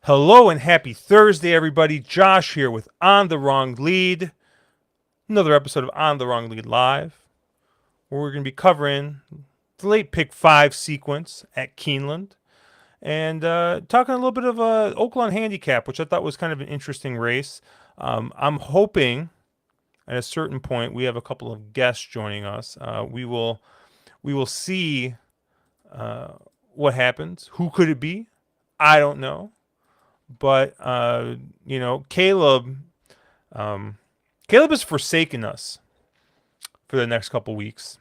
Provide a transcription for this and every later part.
Hello and happy Thursday, everybody. Josh here with On the Wrong Lead. Another episode of On the Wrong Lead Live, where we're going to be covering the late pick 5 sequence at Keeneland and talking a little bit of Oaklawn Handicap, which I thought was kind of an interesting race. I'm hoping at a certain point we have a couple of guests joining us. We will see what happens. Who could it be? I don't know. But Caleb has forsaken us for the next couple weeks.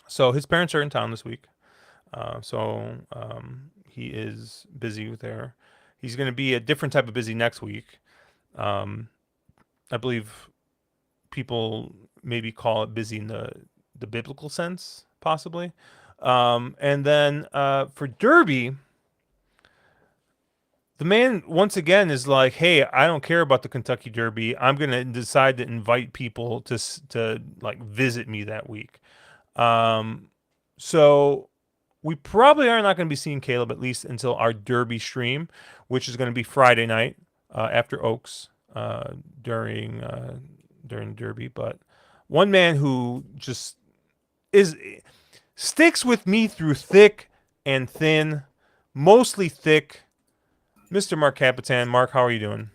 So his parents are in town this week. So he is busy there. He's going to be a different type of busy next week. I believe people maybe call it busy in the biblical sense, possibly. And then for Derby, the man once again is like, "Hey, I don't care about the Kentucky Derby. I'm gonna decide to invite people to like visit me that week." So we probably are not going to be seeing Caleb at least until our Derby stream, which is going to be Friday night after Oaks during Derby. But one man who just sticks with me through thick and thin, mostly thick. Mr. Mark Capitan. Mark, how are you doing?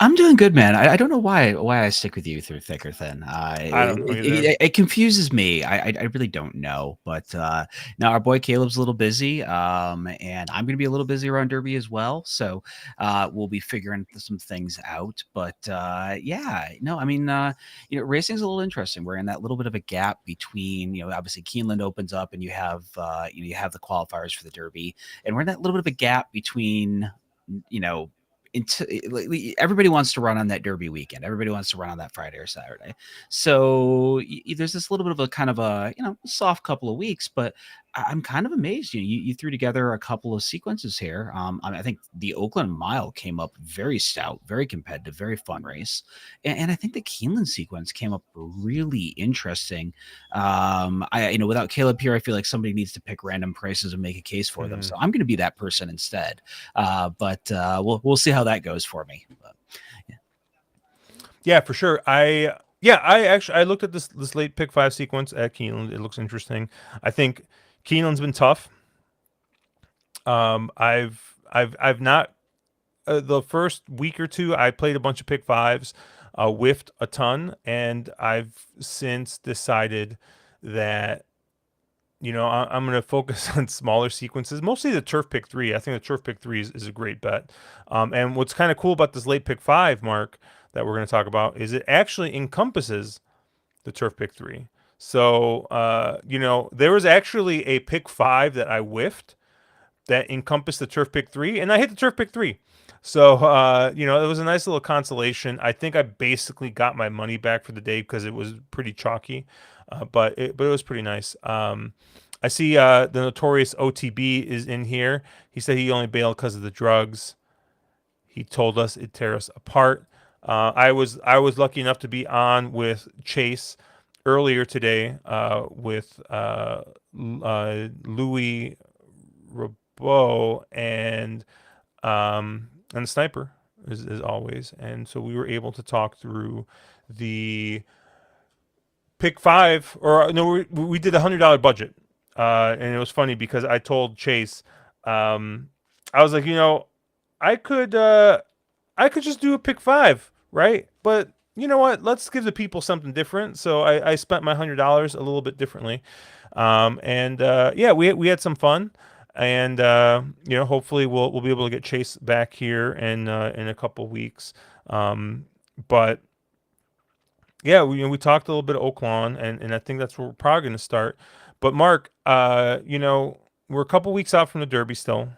I'm doing good, man. I don't know why I stick with you through thick or thin. I don't know either. It confuses me. I really don't know. But now our boy Caleb's a little busy, and I'm going to be a little busy around Derby as well. So we'll be figuring some things out. But yeah, no, I mean, racing's a little interesting. We're in that little bit of a gap between, obviously Keeneland opens up, and you have the qualifiers for the Derby, and we're in that little bit of a gap between, everybody wants to run on that Derby weekend. Everybody wants to run on that Friday or Saturday. So there's this little bit of a kind of a soft couple of weeks, but I'm kind of amazed. You threw together a couple of sequences here. I think the Oakland Mile came up very stout, very competitive, very fun race, and I think the Keeneland sequence came up really interesting. Without Caleb here, I feel like somebody needs to pick random prices and make a case for them. So I'm going to be that person instead. But we'll see how that goes for me. But, yeah, for sure. I looked at this late pick 5 sequence at Keeneland. It looks interesting. I think Keeneland's been tough. I've not the first week or two I played a bunch of pick 5s, whiffed a ton, and I've since decided that I'm going to focus on smaller sequences, mostly the turf pick 3. I think the turf pick 3 is a great bet. And what's kind of cool about this late pick 5, Mark, that we're going to talk about is it actually encompasses the turf pick 3. So, there was actually a pick 5 that I whiffed that encompassed the turf pick 3, and I hit the turf pick 3. So, it was a nice little consolation. I think I basically got my money back for the day because it was pretty chalky, but it was pretty nice. I see the notorious OTB is in here. He said he only bailed because of the drugs. He told us it'd tear us apart. I was lucky enough to be on with Chase earlier today with Louis Rabeau and the Sniper as always, and so we were able to talk through the pick 5, or no, we did a $100 budget, and it was funny because I told Chase, I was like, I could just do a pick 5, right? But you know what? Let's give the people something different. So I spent my $100 a little bit differently, we had some fun, and hopefully we'll be able to get Chase back here in a couple weeks. But yeah, we talked a little bit of Oaklawn, and I think that's where we're probably going to start. But Mark, we're a couple weeks out from the Derby still.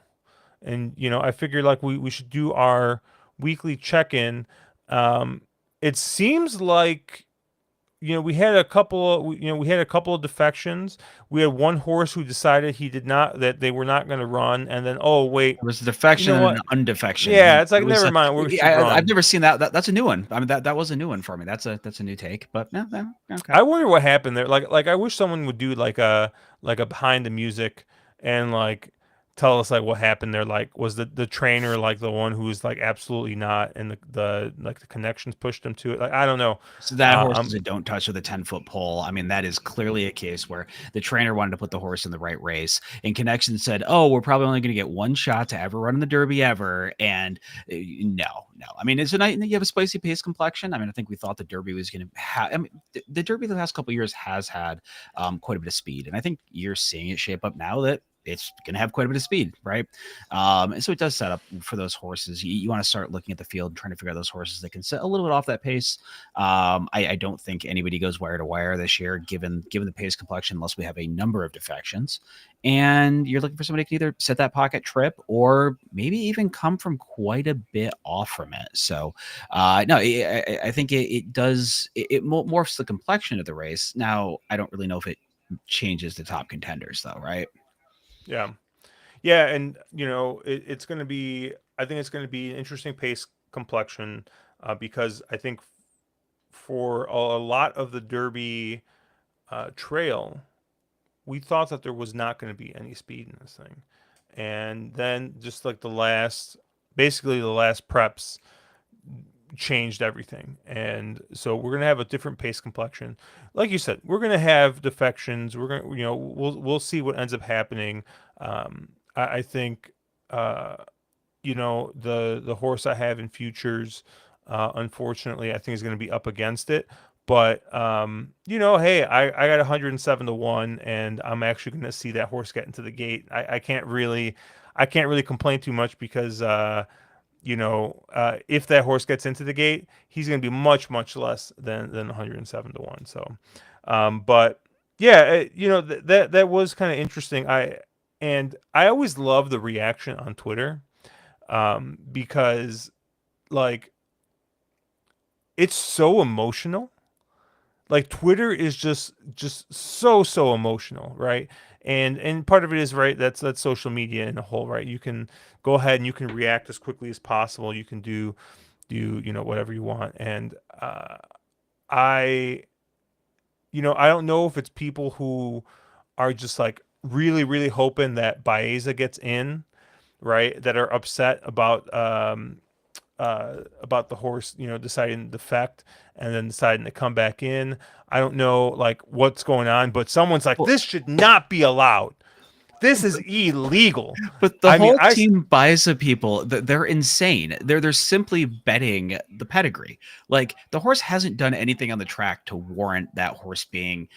and I figured like we should do our weekly check-in. Um, it seems like we had a couple of, we had a couple of defections. We had one horse who decided he did not that they were not going to run, and then oh wait, There was a you defection know and what? an undefection. Yeah, it's It like was never mind, we should I've run. never seen that's a new one. I mean, that was a new one for me. That's a new take, but no, no, okay. I wonder what happened there. Like I wish someone would do like a behind the music and like tell us like what happened there. Like was the trainer like the one who was like absolutely not, and the like the connections pushed him to it. Like I don't know. So that horse is Um, a don't touch with a 10-foot pole. I mean, that is clearly a case where the trainer wanted to put the horse in the right race, and Connection said, "Oh, we're probably only going to get one shot to ever run in the Derby ever." And no, no. I mean, it's a night. You have a spicy pace complexion. I mean, I think we thought the Derby was going to have. I mean, the Derby the last couple of years has had quite a bit of speed, and I think you're seeing it shape up now that it's going to have quite a bit of speed, right? And so it does set up for those horses. You want to start looking at the field and trying to figure out those horses that can sit a little bit off that pace. I don't think anybody goes wire to wire this year, given the pace complexion, unless we have a number of defections. And you're looking for somebody who can either set that pocket trip or maybe even come from quite a bit off from it. So, no, I think it does, it morphs the complexion of the race. Now, I don't really know if it changes the top contenders, though, right? yeah. Yeah, and it's going to be. I think it's going to be an interesting pace complexion because I think for a lot of the Derby trail, we thought that there was not going to be any speed in this thing, and then just like basically the last preps changed everything, and so we're gonna have a different pace complexion. Like you said, we're gonna have defections. We're gonna, we'll see what ends up happening. I think, the horse I have in futures, unfortunately, I think is gonna be up against it. But hey, I got 107 to 1, and I'm actually gonna see that horse get into the gate. I can't really complain too much because if that horse gets into the gate, he's going to be much, much less than 107 to 1. So, but yeah, that was kind of interesting. I always love the reaction on Twitter, because like it's so emotional. Like Twitter is just so emotional, right? And part of it is right. That's social media in a whole, right? You can go ahead and you can react as quickly as possible. You can do whatever you want. And I I don't know if it's people who are just like really really hoping that Baeza gets in, right? That are upset about the horse, deciding to defect and then deciding to come back in. I don't know like what's going on, but someone's like, Well, this should not be allowed. This is illegal. but the I mean, whole team buys the people. They're insane. They're simply betting the pedigree. Like the horse hasn't done anything on the track to warrant that horse being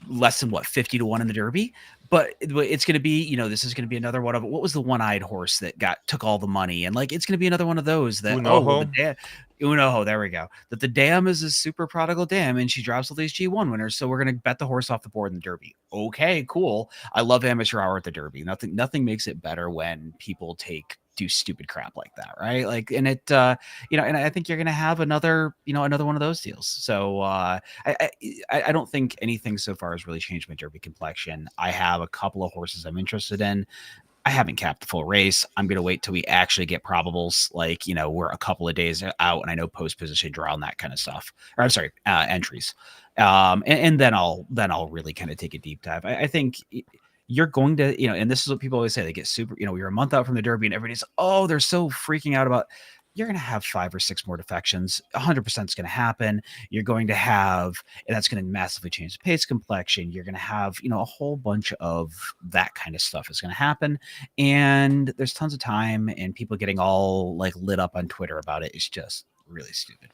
less than what 50 to 1 in the Derby. But it's going to be, this is going to be another one of what was the one-eyed horse that took all the money, and like it's going to be another one of those that Unoho. Unoho, there we go. That the dam is a super prodigal dam, and she drops all these G1 winners, so we're going to bet the horse off the board in the Derby. Okay, cool. I love amateur hour at the Derby. Nothing makes it better when people do stupid crap like that, right? Like, and it, and I think you're going to have another one of those deals. So I don't think anything so far has really changed my Derby complexion. I have a couple of horses I'm interested in. I haven't capped the full race. I'm going to wait till we actually get probables. Like, we're a couple of days out and I know post position draw and that kind of stuff. Or I'm sorry, entries. And then I'll really kind of take a deep dive. I think you're going to, and this is what people always say, they get super, you're a month out from the Derby and everybody's, oh, they're so freaking out about, you're going to have 5 or 6 more defections. 100% is going to happen. You're going to have, and that's going to massively change the pace complexion. You're going to have, a whole bunch of that kind of stuff is going to happen. And there's tons of time, and people getting all like lit up on Twitter about it is just really stupid.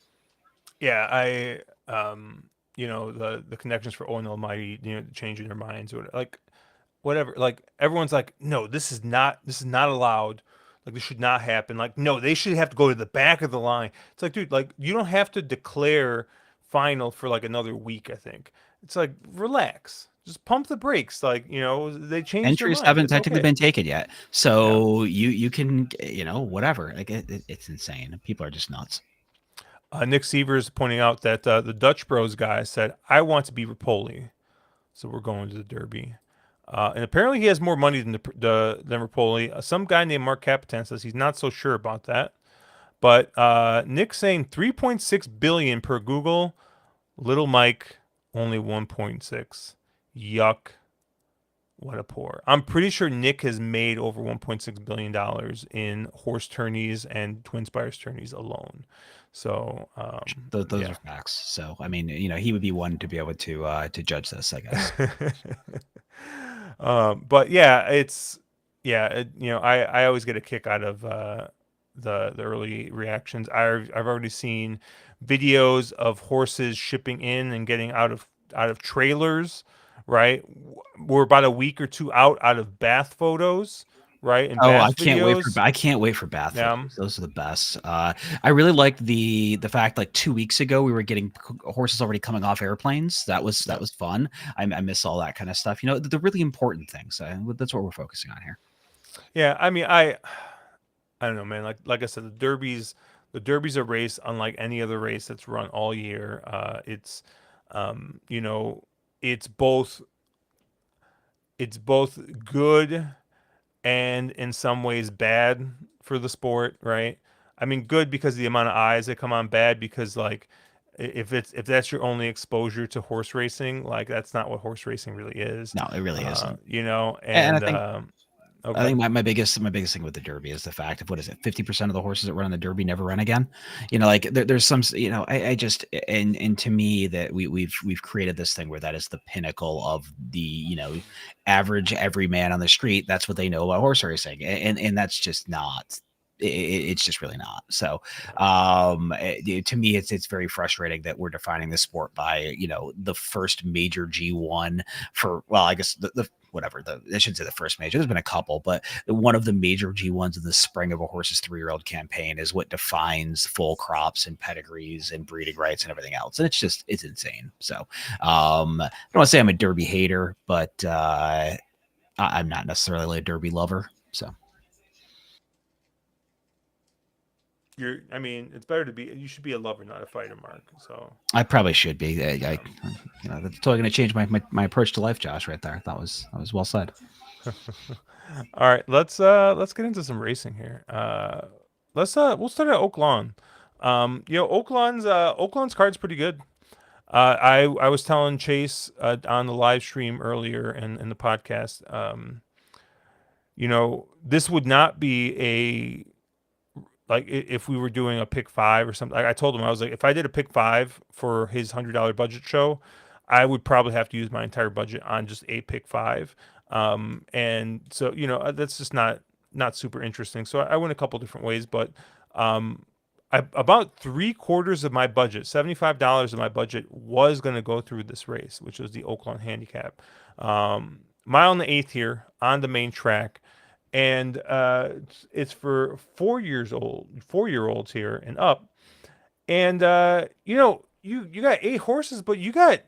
Yeah, the connections for Owen Almighty, changing their minds or whatever. Like everyone's like, no, this is not allowed. Like this should not happen. Like no, they should have to go to the back of the line. It's like, dude, like you don't have to declare final for like another week. I think it's like relax. just pump the brakes. Like, they changed their Entries mind. haven't It's technically okay. been taken yet, Yeah. so you can, whatever. Like it's insane. People are just nuts. Nick Sievers pointing out that the Dutch Bros guy said, "I want to be Rapoli, so we're going to the Derby." And apparently he has more money than than Rapoli. Some guy named Mark Capitan says he's not so sure about that. But Nick's saying 3.6 billion per Google. Little Mike only 1.6. Yuck. What a poor. I'm pretty sure Nick has made over $1.6 billion in horse tourneys and Twin Spires tourneys alone. So Those are yeah. facts. So I mean, he would be one to be able to judge this, I guess. But yeah, I always get a kick out of the early reactions. I've already seen videos of horses shipping in and getting out of trailers, right? We're about a week or two out of bath photos, right? And Oh, bath videos. I can't wait for bath Yeah. photos. Those are the best. I really liked the fact like 2 weeks ago we were getting horses already coming off airplanes. That Yeah. was fun. I miss all that kind of stuff. The really important things. That's what we're focusing on here. Yeah. I mean, I don't know, man. Like I said, the Derby's a race unlike any other race that's run all year. Um, you know, it's both it's both good and in some ways bad for the sport, right? I mean, good because of the amount of eyes that come on, bad because like if that's your only exposure to horse racing, like that's not what horse racing really is. No, it really isn't. And And I okay. think my biggest thing with the Derby is the fact of what is it, 50% of the horses that run in the Derby never run again. Like there's some, I just and to me that we've created this thing where that is the pinnacle of the average every man on the street. That's what they know about horse racing, and that's just not. It's just really not. So, to me, it's very frustrating that we're defining the sport by the first major G1 for, well, I guess the whatever I shouldn't say the first major. There's been a couple, but one of the major G1s in the spring of a horse's 3-year-old campaign is what defines full crops and pedigrees and breeding rights and everything else. And it's insane. So, I don't want to say I'm a Derby hater, but I'm not necessarily a Derby lover. So. I mean, it's better to be. You should be a lover, not a fighter, Mark. So, I probably should be. yeah. That's totally going to change my approach to life, Josh. Right there, that was well said. All right, let's get into some racing here. We'll start at Oaklawn. Oaklawn's card's pretty good. I was telling Chase on the live stream earlier in the podcast. This would not be a like if we were doing a pick five or something. I told him, I was like, if I did a pick five for his $100 budget show, I would probably have to use my entire budget on just a pick five. And so that's just not super interesting. So I went a couple different ways, but um, about 3/4 of my budget, $75 of my budget, was going to go through this race, which was the Oaklawn Handicap. Mile and the eighth here on the main track, and it's for 4-year-olds here and up. And you got 8 horses, but you got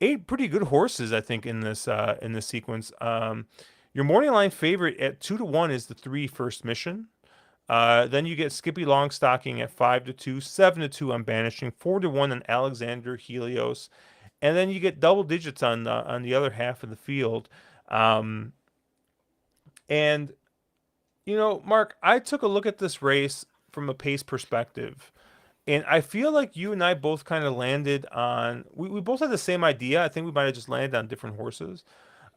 8 pretty good horses, I think, in this sequence. Your morning line favorite at 2-1 is the 3 First Mission. Then you get Skippy Longstocking at 5-2, 7-2 on Banishing, 4-1 on Alexander Helios, and then you get double digits on the other half of the field. Um, and Mark, I took a look at this race from a pace perspective, and I feel like you and I both kind of landed on. We both had the same idea. I think we might have just landed on different horses.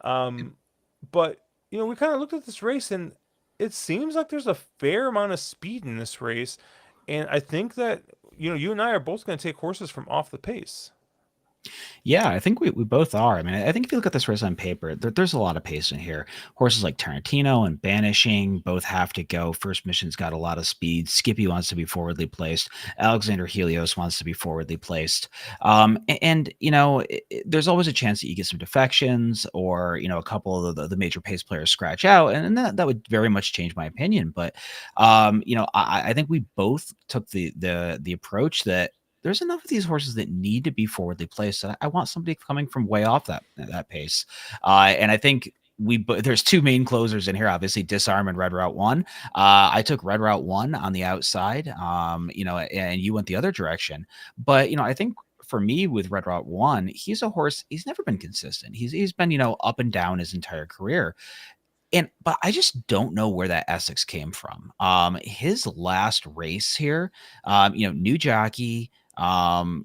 Um, but we kind of looked at this race, and it seems like there's a fair amount of speed in this race, and I think that you and I are both going to take horses from off the pace. Yeah, I think we both are. I mean, I think if you look at this race on paper, there's a lot of pace in here. Horses like Tarantino and Banishing both have to go. First Mission's got a lot of speed. Skippy wants to be forwardly placed. Alexander Helios wants to be forwardly placed. There's always a chance that you get some defections or a couple of the major pace players scratch out, and that would very much change my opinion. But I think we both took the approach that there's enough of these horses that need to be forwardly placed. I want somebody coming from way off that pace. And I think there's two main closers in here, obviously Disarm and Red Route 1. I took Red Route 1 on the outside, and you went the other direction. But, I think for me with Red Route 1, he's a horse, he's never been consistent. He's been, up and down his entire career. But I just don't know where that Essex came from. His last race here, new jockey.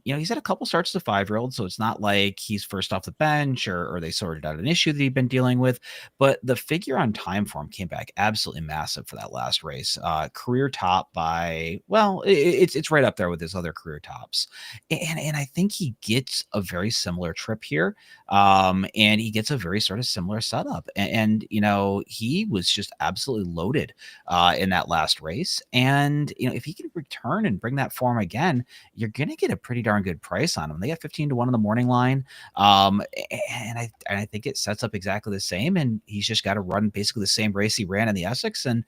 He's had a couple starts to 5-year-old, so it's not like he's first off the bench or they sorted out an issue that he'd been dealing with. But the figure on time form came back absolutely massive for that last race. Career top by, well, it's right up there with his other career tops, and I think he gets a very similar trip here. And he gets a very sort of similar setup. And he was just absolutely loaded in that last race. And, if he can return and bring that form again, you're going to get a pretty darn good price on him. They got 15-1 on the morning line. And I think it sets up exactly the same. And he's just got to run basically the same race he ran in the Essex. And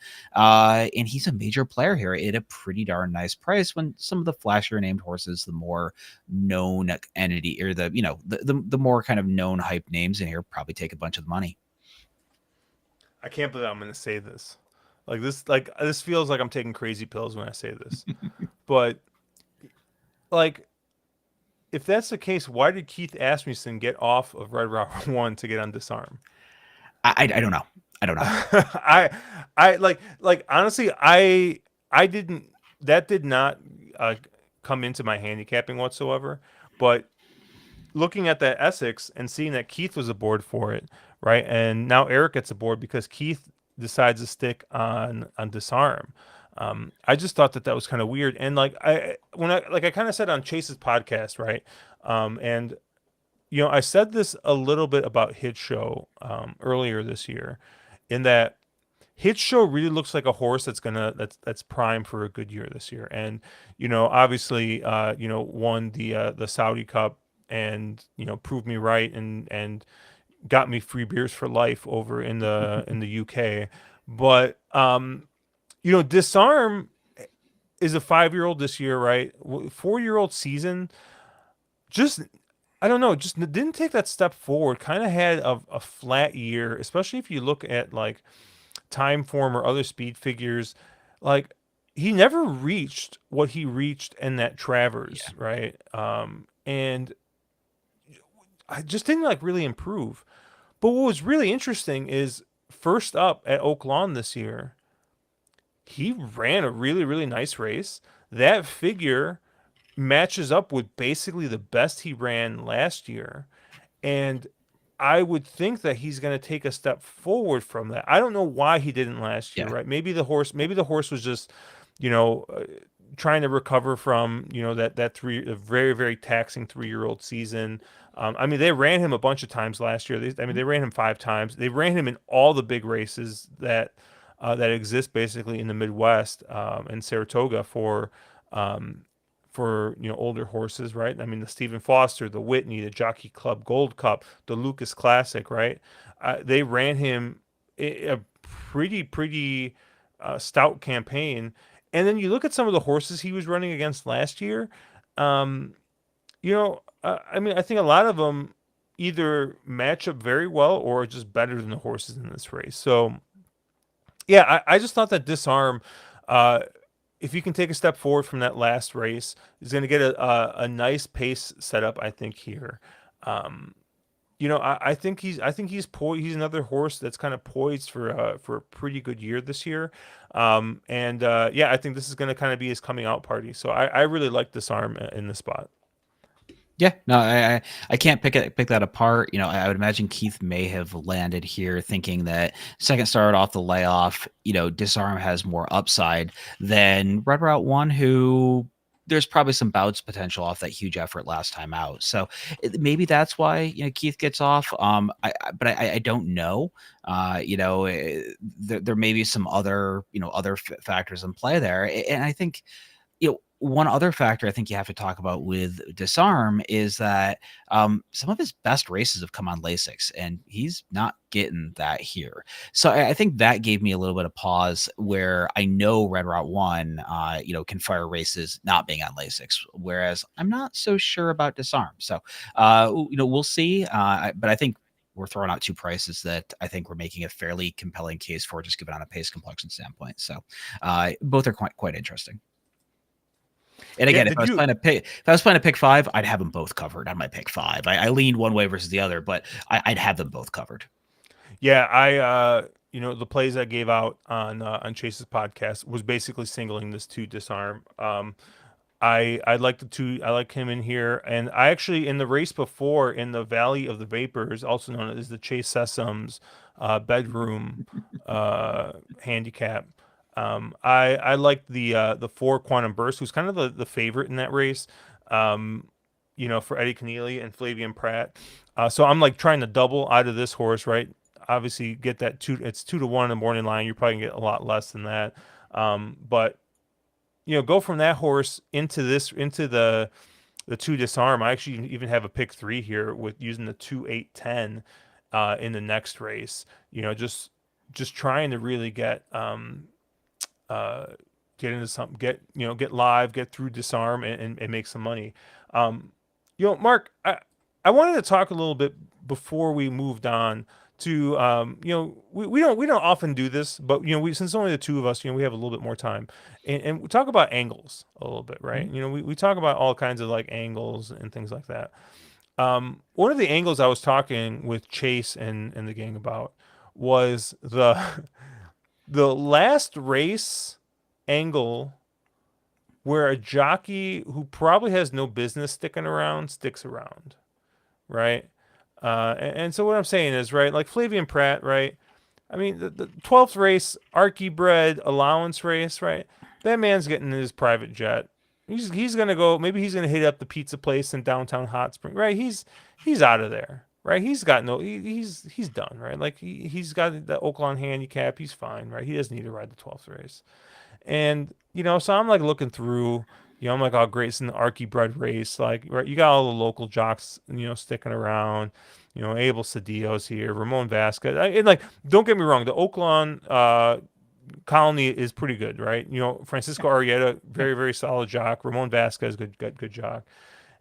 he's a major player here at a pretty darn nice price when some of the flashier named horses, the more known entity or the more kind of known hype names in here probably take a bunch of the money. I can't believe I'm going to say this. This feels like I'm taking crazy pills when I say this. But if that's the case, why did Keith Asmussen get off of Red Route 1 to get on Disarm? I don't know. I don't know. I honestly, I didn't, that did not come into my handicapping whatsoever. But looking at that Essex and seeing that Keith was aboard for it, right? And now Eric gets aboard because Keith decides to stick on Disarm. I just thought that was kind of weird. And I kind of said on Chase's podcast, right? And I said this a little bit about Hit Show earlier this year, in that Hit Show really looks like a horse that's primed for a good year this year. And obviously, won the Saudi Cup and proved me right and got me free beers for life over in the UK. But Disarm is a 5-year-old this year, right? 4-year-old season. Just, I don't know, just didn't take that step forward. Kind of had a flat year, especially if you look at time form or other speed figures. He never reached what he reached in that Travers, Yeah. right? And I just didn't really improve. But what was really interesting is first up at Oaklawn this year, he ran a really, really nice race. That figure matches up with basically the best he ran last year. And I would think that he's going to take a step forward from that. I don't know why he didn't last year, Yeah. right? Maybe the horse was just, trying to recover from, that a very, very taxing 3-year-old season. They ran him a bunch of times last year. They ran him 5 times. They ran him in all the big races that exist basically in the Midwest and Saratoga for older horses, right? The Stephen Foster, the Whitney, the Jockey Club Gold Cup, the Lucas Classic, right? They ran him a pretty stout campaign. And then you look at some of the horses he was running against last year. I think a lot of them either match up very well or are just better than the horses in this race. So, yeah, I just thought that Disarm, if you can take a step forward from that last race, is going to get a nice pace set up, I think, here. I think he's he's another horse that's kind of poised for a pretty good year this year. I think this is going to kind of be his coming out party. So I really like Disarm in this spot. Yeah, no, I can't pick that apart. I would imagine Keith may have landed here thinking that second start off the layoff, Disarm has more upside than Red Route 1, who there's probably some bounce potential off that huge effort last time out. So maybe that's why Keith gets off. But I don't know. There may be some other factors in play there, and I think one other factor I think you have to talk about with Disarm is that some of his best races have come on Lasix, and he's not getting that here. So I think that gave me a little bit of pause where I know Red Route 1, can fire races not being on Lasix, whereas I'm not so sure about Disarm. So, we'll see. But I think we're throwing out two prices that I think we're making a fairly compelling case for, just given on a pace complexion standpoint. So both are quite interesting. And Yeah, again, if I was playing a pick five, I'd have them both covered on my pick five. I leaned one way versus the other, but I'd have them both covered. Yeah, I the plays I gave out on Chase's podcast was basically singling this two disarm. I like the two. I like him in here, and I actually in the race before in the Valley of the Vapors, also known as the Chase Sessoms bedroom handicap. I like the four Quantum Burst, who's kind of the favorite in that race. For Eddie Keneally and Flavian Pratt. So I'm like trying to double out of this horse, right? Obviously, get that two. It's 2-1 in the morning line. You're probably gonna get a lot less than that. But go from that horse into the two disarm. I actually even have a pick three here with using the 2-8-10 in the next race. Just trying to really get into something, get live, get through disarm, and make some money. Mark, I wanted to talk a little bit before we moved on to we don't often do this, but we since only the two of us, we have a little bit more time, and we talk about angles a little bit, right? Mhm. We talk about all kinds of like angles and things like that. One of the angles I was talking with Chase and the gang about was the last race angle where a jockey who probably has no business sticking around sticks around, right? And so what I'm saying is, right, like Flavian Pratt, right? I mean, the 12th race, Archie bred allowance race, right? That man's getting in his private jet. He's gonna go. Maybe he's gonna hit up the pizza place in downtown Hot Spring, right? He's out of there, right? He's got no. He's done, right? Like he's got the Oaklawn Handicap. He's fine, right? He doesn't need to ride the 12th race. And so I'm like looking through, I'm like, oh, great, it's an Archie bred race. Like, right, you got all the local jocks, sticking around. Abel Cedillo's here, Ramon Vasquez. And like, don't get me wrong, the Oaklawn colony is pretty good, right? Francisco Arrieta, very, very solid jock. Ramon Vasquez, good jock.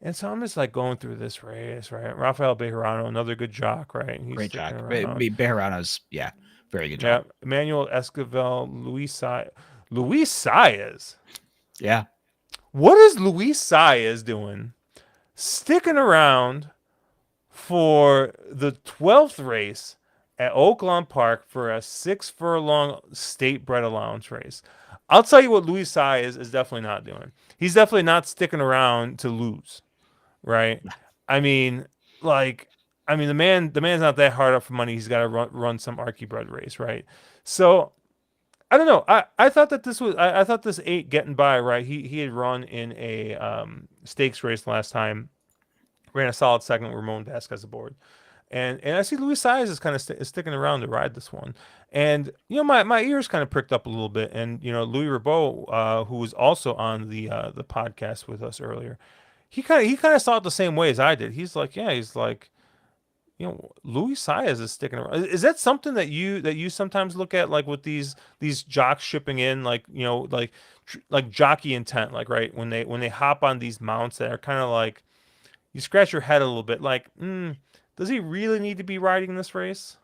And so I'm just like going through this race, right? Rafael Bejarano, another good jock, right? And he's Great sticking jock. around. Bejarano's, yeah, very good Yeah, job. Emmanuel Esquivel, Luis Saez. Yeah. What is Luis Saez doing? Sticking around for the 12th race at Oaklawn Park for a 6 furlong state bred allowance race. I'll tell you what Luis Saez is definitely not doing. He's definitely not sticking around to lose, right? I mean, like, the man's not that hard up for money. He's got to run some Archie bred race, right? So I don't know. I thought that I thought this 8 getting by, right. He had run in a stakes race last time, ran a solid second with Ramon Vasquez aboard, and I see Luis Saez is kind of sticking around to ride this one, and my ears kind of pricked up a little bit, and Louis Rabot, who was also on the podcast with us earlier, he kind of saw it the same way as I did. He's like, yeah, he's like, Luis Saez is sticking around. Is that something that you sometimes look at, like with these jocks shipping in, like like jockey intent, like right when they hop on these mounts that are kind of like you scratch your head a little bit, like, does he really need to be riding this race?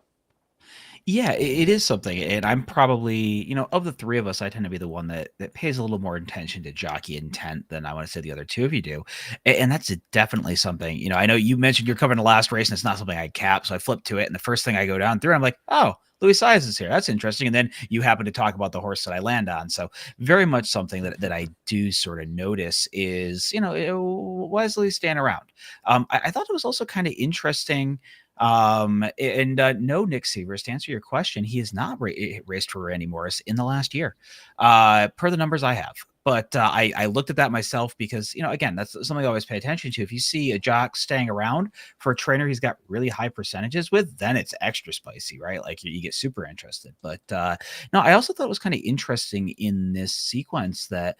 Yeah, it is something, and I'm probably, of the three of us, I tend to be the one that pays a little more attention to jockey intent than I want to say the other two of you do, and that's definitely something. I know you mentioned you're covering the last race, and it's not something I cap, so I flip to it, and the first thing I go down through, I'm like, oh, Louis Saez is here. That's interesting. And then you happen to talk about the horse that I land on. So very much something that I do sort of notice is, why is Louis staying around? I thought it was also kind of interesting. And no, Nick Severs, to answer your question, he has not raced for Randy Morris in the last year, per the numbers I have. But I looked at that myself because, again, that's something I always pay attention to. If you see a jock staying around for a trainer he's got really high percentages with, then it's extra spicy, right? Like you get super interested. But no, I also thought it was kind of interesting in this sequence that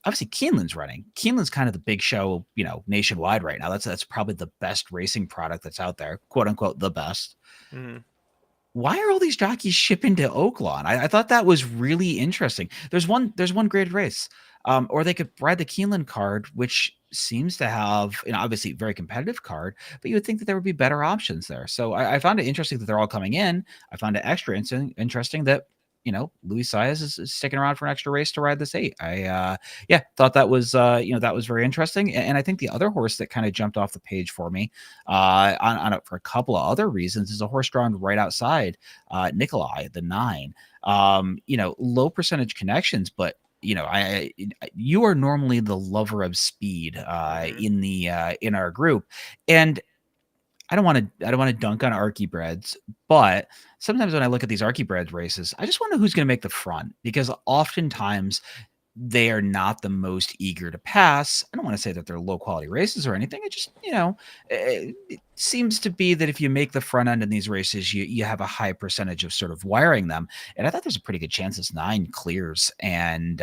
obviously Keeneland's running. Keeneland's kind of the big show, nationwide right now. That's probably the best racing product that's out there, quote unquote, the best. Mhm. Why are all these jockeys shipping to Oaklawn? I thought that was really interesting. There's one graded race, or they could ride the Keeneland card, which seems to have, obviously very competitive card, but you would think that there would be better options there. So I found it interesting that they're all coming in. I found it extra interesting that Luis Saez is sticking around for an extra race to ride this 8. Yeah, thought that was that was very interesting. And I think the other horse that kind of jumped off the page for me for a couple of other reasons is a horse drawn right outside Nikolai, the 9. Low percentage connections, but you are normally the lover of speed in our group, and I don't want to dunk on Archiebreds, but sometimes when I look at these Archiebreds races, I just wonder who's going to make the front, because oftentimes they are not the most eager to pass. I don't want to say that they're low quality races or anything. It just, it seems to be that if you make the front end in these races, you have a high percentage of sort of wiring them. And I thought there's a pretty good chance this 9 clears and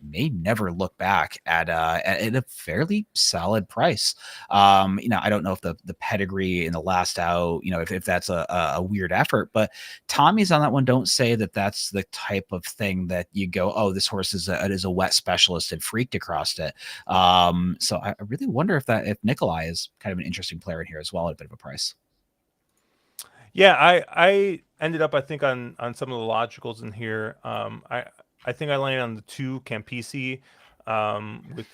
may never look back at a fairly solid price. I don't know if the pedigree in the last out, if that's a weird effort, but Tommy's on that one. Don't say that that's the type of thing that you go, oh, this horse is a wet specialist and freaked across it. So I really wonder if Nikolai is kind of an interesting player in here as well at a bit of a price. Yeah, I ended up, I think, on some of the logicals in here. I think I landed on the 2 Campisi, with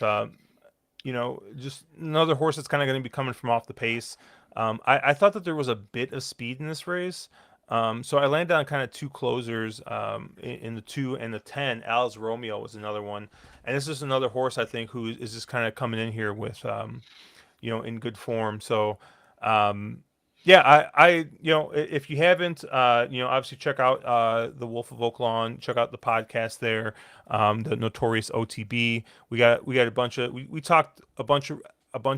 just another horse that's kind of going to be coming from off the pace. I thought that there was a bit of speed in this race. So I landed on kind of 2 closers, in the 2 and the 10. Al's Romeo was another one, and this is another horse I think who is just kind of coming in here with in good form. So yeah, if you haven't, obviously check out the Wolf of Oaklawn, check out the podcast there, the Notorious OTB. We got a bunch of we talked a bunch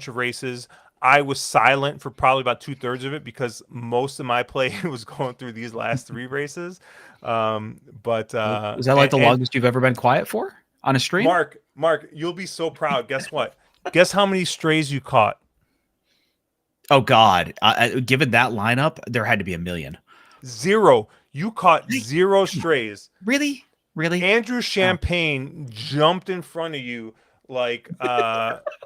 of races. I was silent for probably about 2/3 of it because most of my play was going through these last 3 races. But Is that like the longest you've ever been quiet for on a stream? Mark, you'll be so proud. Guess what? Guess how many strays you caught? Oh God! Given that lineup, there had to be a million. 0. You caught 0 strays. Really? Andrew Champagne jumped in front of you like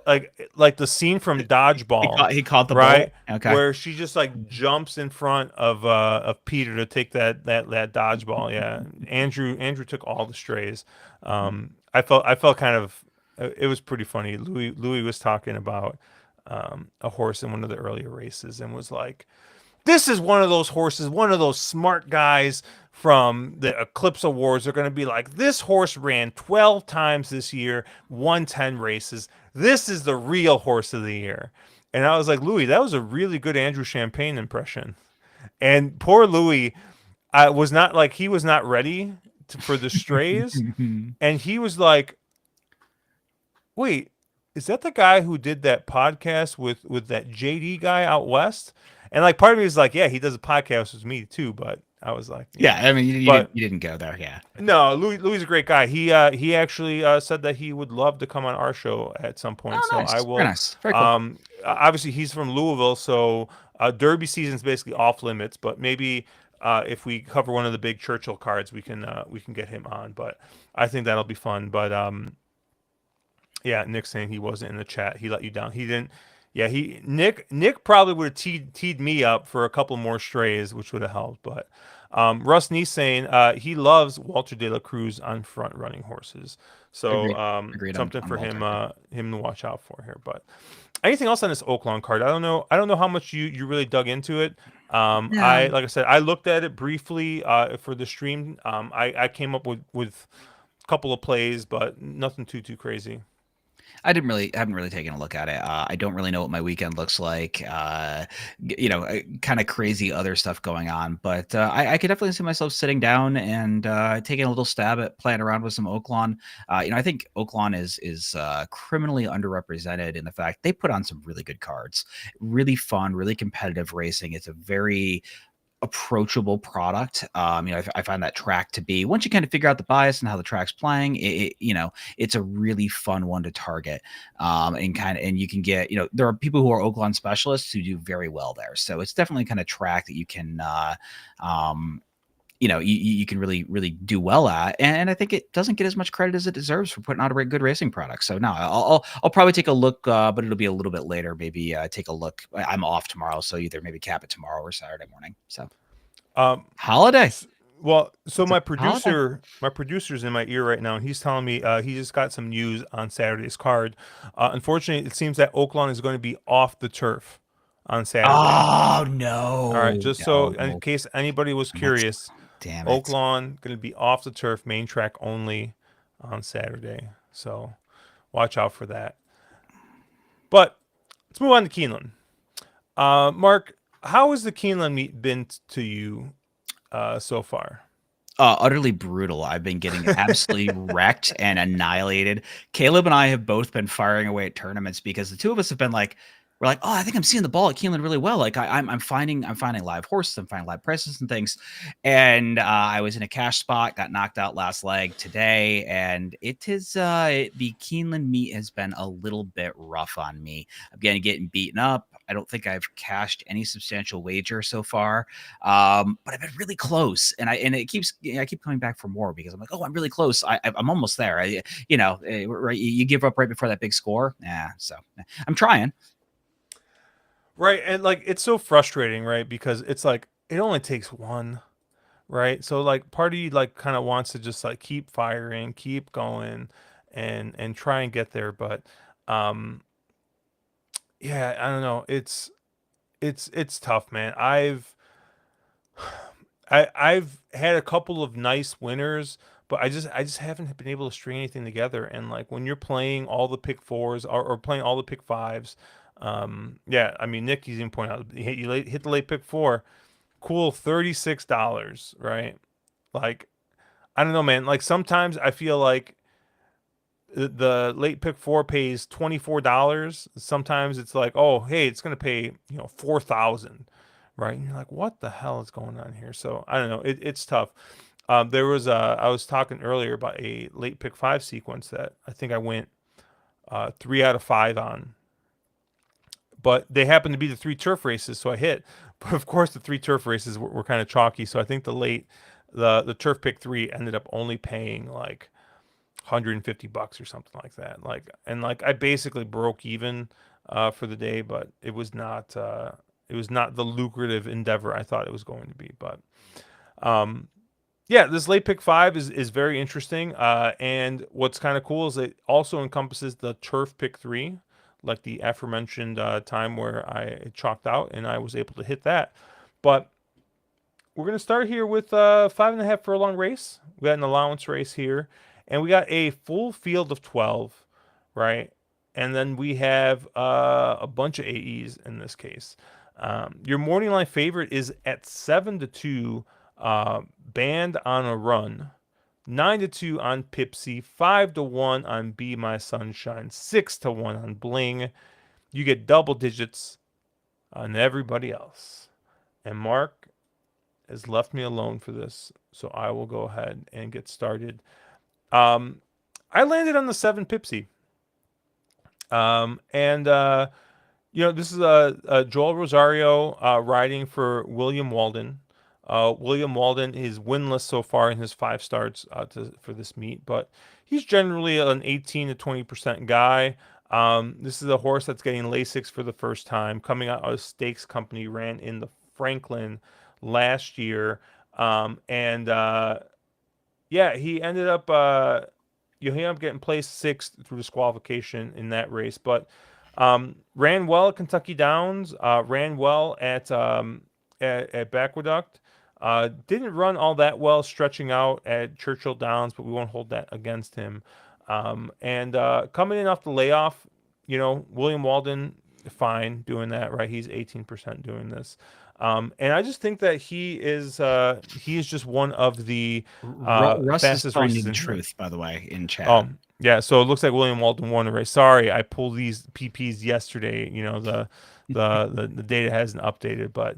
like the scene from Dodgeball. He caught the right ball. Okay. Where she just like jumps in front of Peter to take that dodgeball. Yeah, Andrew took all the strays. I felt kind of, it was pretty funny. Louis was talking about a horse in one of the earlier races and was like, this is one of those horses, one of those smart guys from the Eclipse Awards. They're going to be like, this horse ran 12 times this year, won 10 races. This is the real horse of the year. And I was like, Louis, that was a really good Andrew Champagne impression. And poor Louis was not ready for the strays. And he was like, wait, is that the guy who did that podcast with that JD guy out west? And like part of me is like, yeah, he does a podcast with me too. But I was like, yeah, I mean, you didn't go there, yeah. No, Louis is a great guy. He actually said that he would love to come on our show at some point. Oh, nice. So I will. Very nice. Very cool. Obviously, he's from Louisville, so Derby season's basically off limits. But maybe if we cover one of the big Churchill cards, we can get him on. But I think that'll be fun. But yeah, Nick's saying he wasn't in the chat. He let you down. He didn't. Yeah, Nick probably would have teed me up for a couple more strays, which would have helped. But Russ Neese saying he loves Walter De La Cruz on front running horses. So Agreed something on for Walter. him to watch out for here. But anything else on this Oaklawn card? I don't know how much you really dug into it. Yeah. Like I said, I looked at it briefly for the stream. I came up with a couple of plays, but nothing too crazy. I haven't really taken a look at it. I don't really know what my weekend looks like. Kind of crazy other stuff going on, but I could definitely see myself sitting down and taking a little stab at playing around with some Oaklawn. I think Oaklawn is criminally underrepresented in the fact they put on some really good cards, really fun, really competitive racing. It's a very approachable product. I find that track to be, once you kind of figure out the bias and how the track's playing, it's a really fun one to target. And you can get, there are people who are Oaklawn specialists who do very well there. So it's definitely kind of track that you can, you can really, really do well at. And I think it doesn't get as much credit as it deserves for putting out a good racing product. So no, I'll probably take a look, but it'll be a little bit later. Maybe take a look. I'm off tomorrow, so either maybe cap it tomorrow or Saturday morning. So holiday. Well, so It's a holiday. my producer's in my ear right now, and he's telling me he just got some news on Saturday's card. Unfortunately, it seems that Oaklawn is going to be off the turf on Saturday. Oh All right, no, just so in no. case anybody was That's curious, damn it. Oaklawn going to be off the turf, main track only on Saturday. So watch out for that. But let's move on to Keeneland. Mark, how has the Keeneland meet been to you so far? Utterly brutal. I've been getting absolutely wrecked and annihilated. Caleb and I have both been firing away at tournaments because the two of us have been like, we're like, oh, I think I'm seeing the ball at Keeneland really well. Like I'm finding live horses, I'm finding live prices and things. And I was in a cash spot, got knocked out last leg today, and it is the Keeneland meet has been a little bit rough on me. I'm getting beaten up. I don't think I've cashed any substantial wager so far, but I've been really close, and I keep coming back for more because I'm like, oh, I'm really close. I'm almost there. Right? You give up right before that big score. Yeah, so I'm trying. Right, and like it's so frustrating, right? Because it's like it only takes one, right? So like part of you like kind of wants to just like keep firing, keep going, and try and get there, but um yeah, I don't know. It's tough, man. I've had a couple of nice winners, but I just haven't been able to string anything together. And like when you're playing all the pick fours or playing all the pick fives, yeah, I mean Nick, he's even point out hit the late pick four, cool, $36, right? Like I don't know, man. Like sometimes I feel like the late pick four pays $24. Sometimes it's like, oh, hey, it's gonna pay 4,000, right? And you're like, what the hell is going on here? So I don't know. It's tough. There was I was talking earlier about a late pick five sequence that I think I went 3 out of 5 on, but they happened to be the 3 turf races, so I hit. But of course, the 3 turf races were kind of chalky, so I think the turf pick three ended up only paying like $150 or something like that. Like I basically broke even for the day, but it was not the lucrative endeavor I thought it was going to be. But um, yeah, this late pick five is very interesting. And what's kind of cool is it also encompasses the turf pick three, like the aforementioned time where I chalked out and I was able to hit that. But we're going to start here with 5.5 furlong race. We got an allowance race here, and we got a full field of 12, right? And then we have a bunch of AEs in this case. Your morning line favorite is at 7-2, Band on a Run, 9-2 on Pipsy, 5-1 on Be My Sunshine, 6-1 on Bling. You get double digits on everybody else. And Mark has left me alone for this, so I will go ahead and get started. I landed on the 7 Pipsy. And this is Joel Rosario riding for William Walden. William Walden is winless so far in his 5 starts for this meet, but he's generally an 18 to 20% guy. This is a horse that's getting Lasix for the first time, coming out of a stakes company, ran in the Franklin last year. And yeah, he ended up getting placed 6th through disqualification in that race, but ran well at Kentucky Downs, ran well at Backwaduct. Didn't run all that well stretching out at Churchill Downs, but we won't hold that against him. And coming in off the layoff, William Walden, fine doing that, right? He's 18% doing this. And I just think that he is just one of the Russ is fastest telling me races the in here. truth, by the way, in chat. Oh, yeah. So it looks like William Walton won the race. Sorry, I pulled these PPs yesterday. The data hasn't updated, but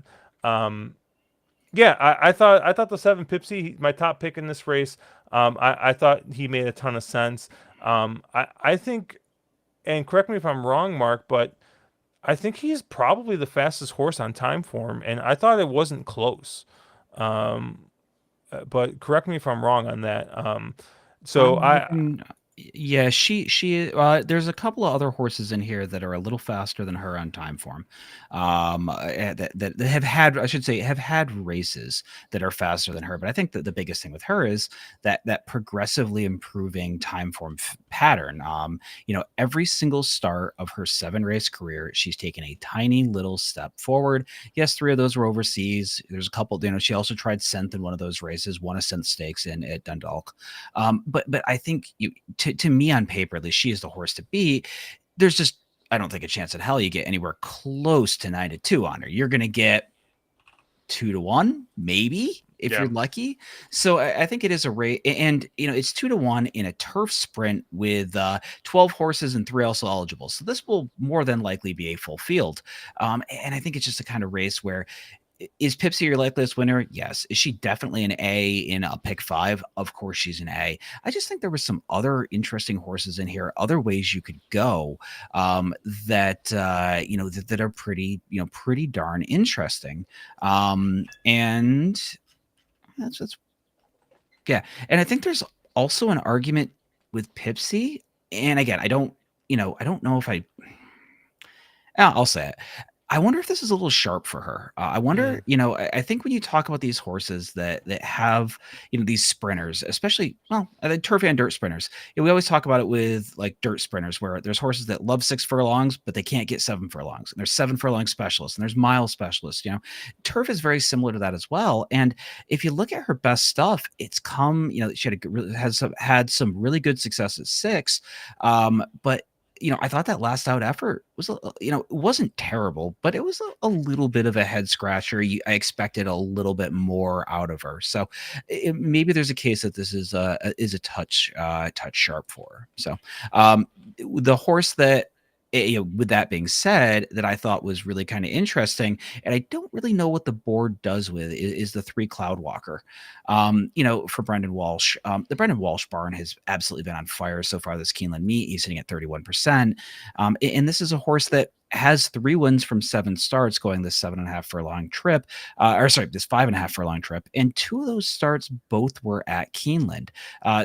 Yeah, I thought the 7 Pipsy, my top pick in this race. I thought he made a ton of sense. I think, and correct me if I'm wrong, Mark, but I think he's probably the fastest horse on time form, and I thought it wasn't close. Um, but correct me if I'm wrong on that. So I'm I looking. Yeah, she. There's a couple of other horses in here that are a little faster than her on time form. That have had, I should say, have had races that are faster than her. But I think that the biggest thing with her is that progressively improving time form pattern. Every single start of her 7 race career, she's taken a tiny little step forward. Yes, 3 of those were overseas. There's a couple. She also tried Scent in one of those races, won a Scent Stakes in at Dundalk. But I think to me on paper, at least she is the horse to beat. There's just I don't think a chance in hell you get anywhere close to 9-2 on her. You're going to get 2-1, maybe if yeah you're lucky. So I think it is a rate, and it's 2-1 in a turf sprint with 12 horses and 3 also eligible. So this will more than likely be a full field. And I think it's just a kind of race where is Pipsy your likeliest winner? Yes. Is she definitely an A in a pick 5? Of course she's an A. I just think there was some other interesting horses in here, other ways you could go that are pretty darn interesting. And that's yeah. And I think there's also an argument with Pipsy. And again, I don't know if I'll say it. I wonder if this is a little sharp for her. I mm, wonder, I think when you talk about these horses that have, these sprinters, especially, well, the turf and dirt sprinters, we always talk about it with like dirt sprinters, where there's horses that love 6 furlongs, but they can't get 7 furlongs. And there's 7 furlong specialists and there's mile specialists. Turf is very similar to that as well. And if you look at her best stuff, it's come, she had some really good success at 6. But I thought that last out effort was, it wasn't terrible, but it was a little bit of a head scratcher. I expected a little bit more out of her. So maybe there's a case that this is a touch sharp for her. So the horse that, with that being said, that I thought was really kind of interesting, and I don't really know what the board does with is the 3 Cloud Walker. For Brendan Walsh, the Brendan Walsh barn has absolutely been on fire so far this Keeneland meet. He's sitting at 31%. And this is a horse that has 3 wins from 7 starts going this 7.5 furlong trip, this 5.5 furlong trip. And 2 of those starts both were at Keeneland.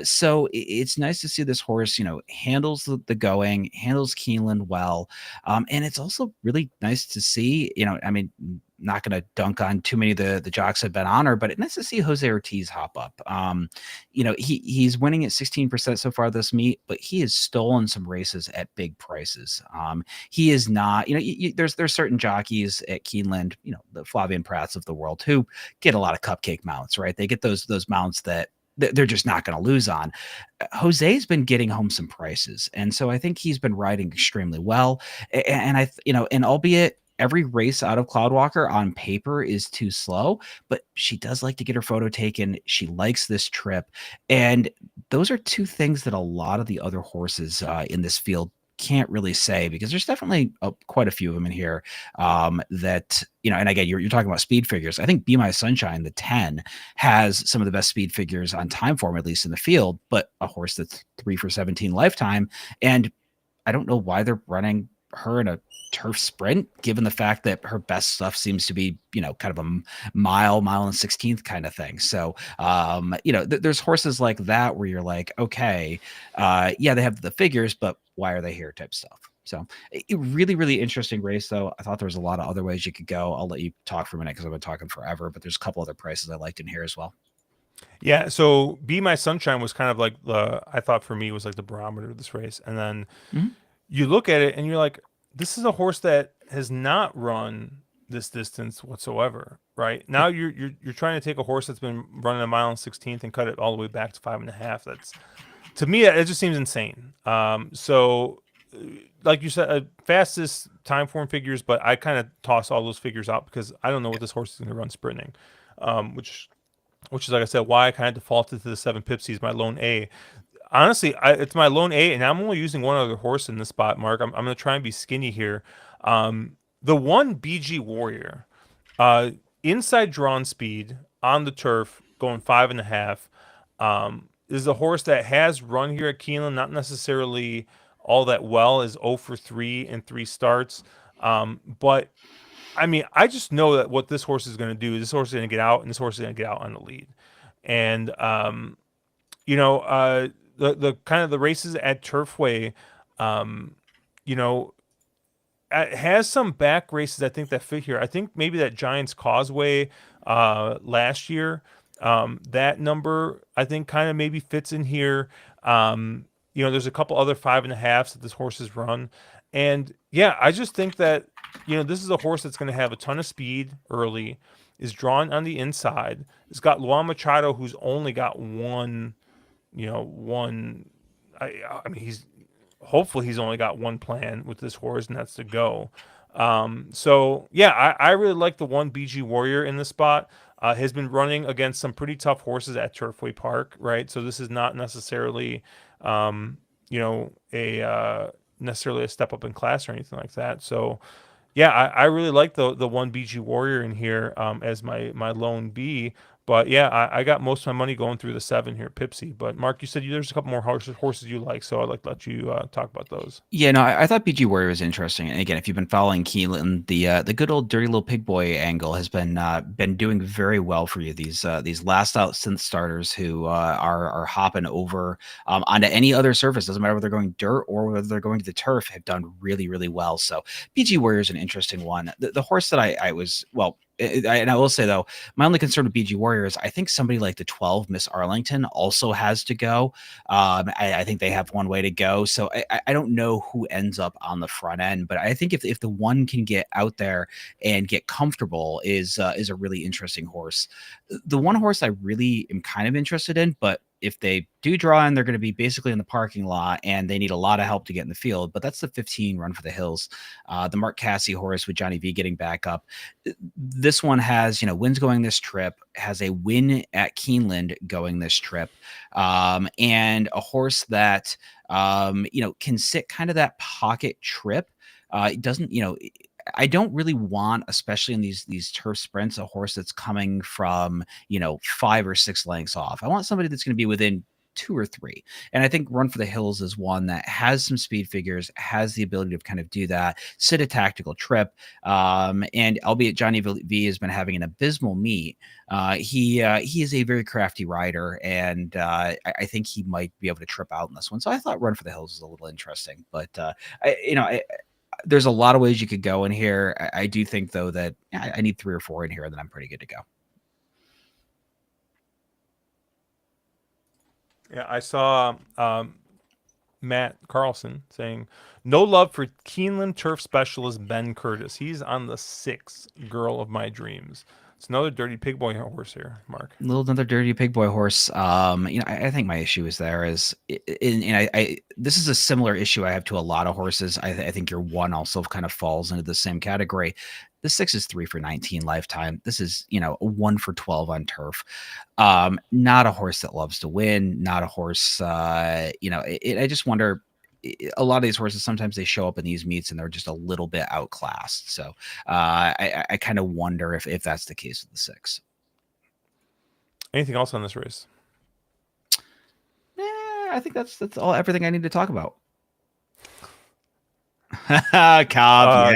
So it's nice to see this horse, handles the going, handles Keeneland well. And it's also really nice to see, I mean, not going to dunk on too many of the jocks that have been on her, but it's nice to see Jose Ortiz hop up. He's winning at 16% so far this meet, but he has stolen some races at big prices. He is not, there's certain jockeys at Keeneland, the Flavian Pratts of the world, who get a lot of cupcake mounts, right? They get those mounts that they're just not going to lose on. Jose's been getting home some prices, and so I think he's been riding extremely well. And albeit every race out of Cloudwalker on paper is too slow, but she does like to get her photo taken. She likes this trip, and those are 2 things that a lot of the other horses in this field can't really say, because there's definitely quite a few of them in here that and again, you're talking about speed figures. I think Be My Sunshine, the 10, has some of the best speed figures on time form, at least in the field, but a horse that's 3 for 17 lifetime. And I don't know why they're running her in a turf sprint, given the fact that her best stuff seems to be, kind of a mile and 16th kind of thing. So, there's horses like that where you're like, okay, yeah, they have the figures, but why are they here type stuff. So really, really interesting race, though. I thought there was a lot of other ways you could go. I'll let you talk for a minute because I've been talking forever, but there's a couple other prices I liked in here as well. yeah. So Be My Sunshine was kind of like I thought for me was like the barometer of this race, and then Mhm. you look at it and you're like, this is a horse that has not run this distance whatsoever. Right now, you're trying to take a horse that's been running a mile and 16th and cut it all the way back to 5.5. That's, to me, it just seems insane. So like you said, fastest time form figures, but I kind of toss all those figures out because I don't know what this horse is going to run sprinting, which is, like I said, why I kind of defaulted to the 7 Pipsy as my lone A. Honestly, it's my lone A, and I'm only using one other horse in this spot, Mark. I'm going to try and be skinny here. The one BG Warrior. Uh, inside drawn speed on the turf, going 5.5. This is a horse that has run here at Keeneland, not necessarily all that well, is 0 for 3 in 3 starts. But I mean, I just know that what this horse is going to do. This horse is going to get out, and this horse is going to get out on the lead. And you know, the kind of the races at Turfway, you know, has some back races I think that fit here. I think maybe that Giants Causeway last year, that number I think kind of maybe fits in here. There's a couple other 5.5s that this horse has run, and yeah, I just think that this is a horse that's going to have a ton of speed early, is drawn on the inside. It's got Luan Machado, who's only got one. I mean, hopefully he's only got one plan with this horse, and that's to go. So yeah, I really like the one BG Warrior in the spot. Has been running against some pretty tough horses at Turfway Park, right? So this is not necessarily, necessarily a step up in class or anything like that. So yeah, I really like the one BG Warrior in here as my lone B. But yeah, I got most of my money going through the 7 here at Pipsy. But Mark, you said there's a couple more horses you like, so I'd like to let you talk about those. Yeah, no, I thought BG Warrior was interesting. And again, if you've been following Keeneland, the good old dirty little pig boy angle has been doing very well for you. These last out synth starters who are hopping over onto any other surface, doesn't matter whether they're going dirt or whether they're going to the turf, have done really, really well. So BG Warrior is an interesting one. The horse that I was and I will say though, my only concern with BG Warrior is I think somebody like the 12 Miss Arlington also has to go. I think they have one way to go. So I don't know who ends up on the front end, but I think if the one can get out there and get comfortable is a really interesting horse. The one horse I really am kind of interested in, but if they do draw in, they're going to be basically in the parking lot and they need a lot of help to get in the field. But that's the 15 Run for the Hills, the Mark Casse horse with Johnny V getting back up. This one has, wins going this trip, has a win at Keeneland going this trip, and a horse that, can sit kind of that pocket trip. It doesn't, I don't really want, especially in these turf sprints, a horse that's coming from 5 or 6 lengths off. I want somebody that's going to be within 2 or 3. And I think Run for the Hills is one that has some speed figures, has the ability to kind of do that, sit a tactical trip. And albeit Johnny V has been having an abysmal meet, he is a very crafty rider, and I think he might be able to trip out in this one. So I thought Run for the Hills is a little interesting, but there's a lot of ways you could go in here. I do think though that I need 3 or 4 in here, and then I'm pretty good to go. Yeah, I saw Matt Carlson saying, no love for Keeneland turf specialist Ben Curtis. He's on the 6 girl of my dreams. It's another dirty pig boy horse here, Mark. Another dirty pig boy horse. I think my issue is there is, this is a similar issue I have to a lot of horses. I think your one also kind of falls into the same category. The 6 is 3 for 19 lifetime. This is, a 1 for 12 on turf. Not a horse that loves to win. Not a horse. I just wonder. A lot of these horses, sometimes they show up in these meets and they're just a little bit outclassed. So I kind of wonder if that's the case with the 6. Anything else on this race? I think that's everything I need to talk about. Cobb, Cobb.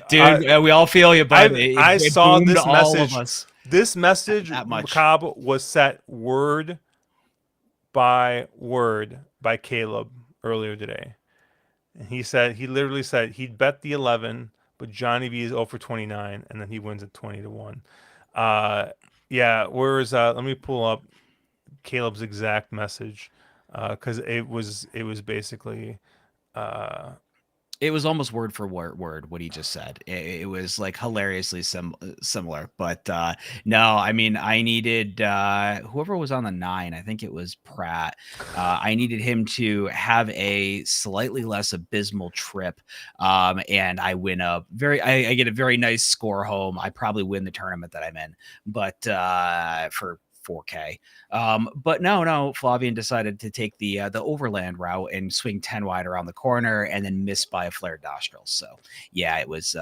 dude, we all feel you, but I saw this message. All of us. This message, Cobb, was set word by word by Caleb earlier today. And he literally said he'd bet the 11, but Johnny V is 0 for 29, and then he wins at 20-1. Yeah, whereas let me pull up Caleb's exact message, because it was basically it was almost word for word what he just said. It was like hilariously similar, but no, I mean, I needed whoever was on the 9, I think it was Pratt. I needed him to have a slightly less abysmal trip, and I win I get a very nice score home. I probably win the tournament that I'm in, but for 4K. But no, Flavian decided to take the overland route and swing 10 wide around the corner and then miss by a flared nostril. So yeah, it was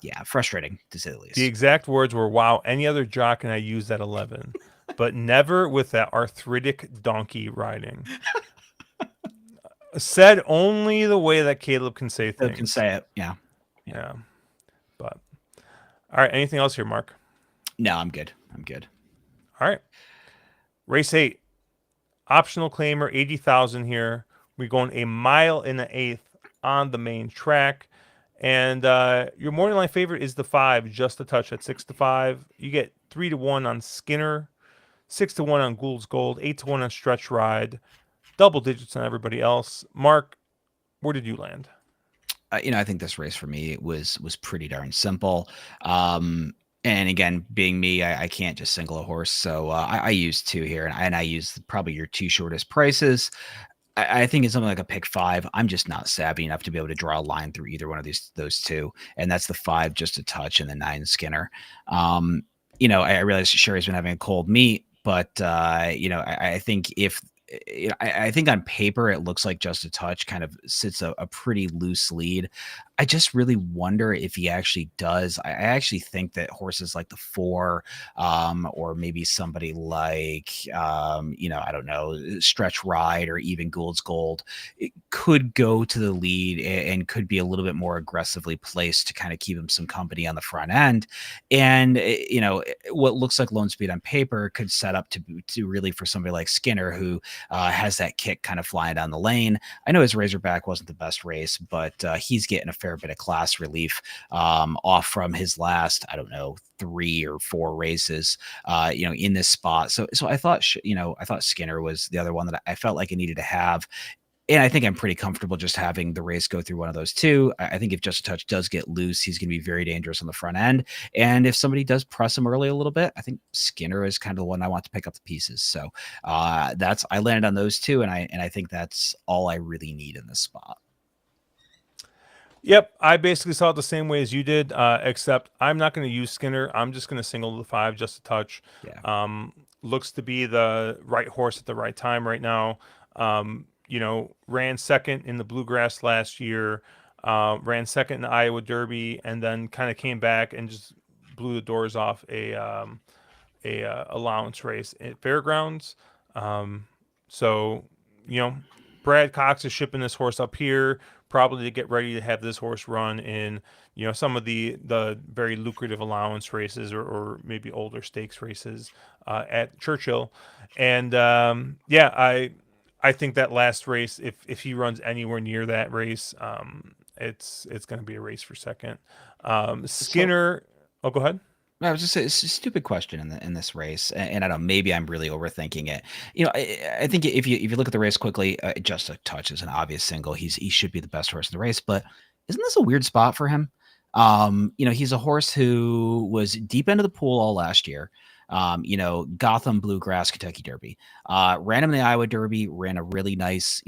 Yeah, frustrating to say the The least. exact words were, "Wow, any other jock can I use at 11, but never with that arthritic donkey riding." Said only the way that Caleb can say Phil can things. say it. Yeah. Yeah. Yeah, but all right. Anything else here, Mark? No, I'm good. I'm good. All right. Race 8, optional claimer, 80,000 here. We're going a mile in the eighth on the main track. And your morning line favorite is the 5, just a touch at 6-5. You get 3-1 on Skinner, 6-1 on Gould's Gold, 8-1 on Stretch Ride, double digits on everybody else. Mark, where did you land? I think this race for me was pretty darn simple. And again, being me, I can't just single a horse, so I use two here, and I use probably your two shortest prices. I think it's something like a pick 5. I'm just not savvy enough to be able to draw a line through either one of those two, and that's the 5 just a touch and the 9 Skinner. Um, I realize Sherry's been having a cold meet, but I think if I think on paper it looks like just a touch kind of sits a pretty loose lead. I just really wonder if he actually does. I actually think that horses like the 4, or maybe somebody like, I don't know, Stretch Ride or even Gould's Gold, it could go to the lead and could be a little bit more aggressively placed to kind of keep him some company on the front end. And, what looks like lone speed on paper could set up to really for somebody like Skinner, who has that kick kind of flying down the lane. I know his Razorback wasn't the best race, but he's getting a fair bit of class relief off from his last, I don't know, 3 or 4 races, in this spot. So I thought, I thought Skinner was the other one that I felt like I needed to have. And I think I'm pretty comfortable just having the race go through one of those two. I think if Just a Touch does get loose, he's going to be very dangerous on the front end. And if somebody does press him early a little bit, I think Skinner is kind of the one I want to pick up the pieces. So I landed on those two, and I think that's all I really need in this spot. Yep, I basically saw it the same way as you did, except I'm not going to use Skinner. I'm just going to single the 5, just a touch. Yeah. Looks to be the right horse at the right time right now. Ran second in the Bluegrass last year, ran second in the Iowa Derby, and then kind of came back and just blew the doors off a allowance race at Fairgrounds. So, Brad Cox is shipping this horse up here probably to get ready to have this horse run in, some of the very lucrative allowance races or maybe older stakes races at Churchill. And I think that last race, if he runs anywhere near that race, it's going to be a race for second. So Skinner. Oh, go ahead. I was just saying, it's a stupid question in this race, and I don't know, maybe I'm really overthinking it. I think if you look at the race quickly, Just a Touch is an obvious single. He should be the best horse in the race, but isn't this a weird spot for him? He's a horse who was deep into the pool all last year. Gotham Bluegrass Kentucky Derby, ran him in the Iowa Derby, ran a really nice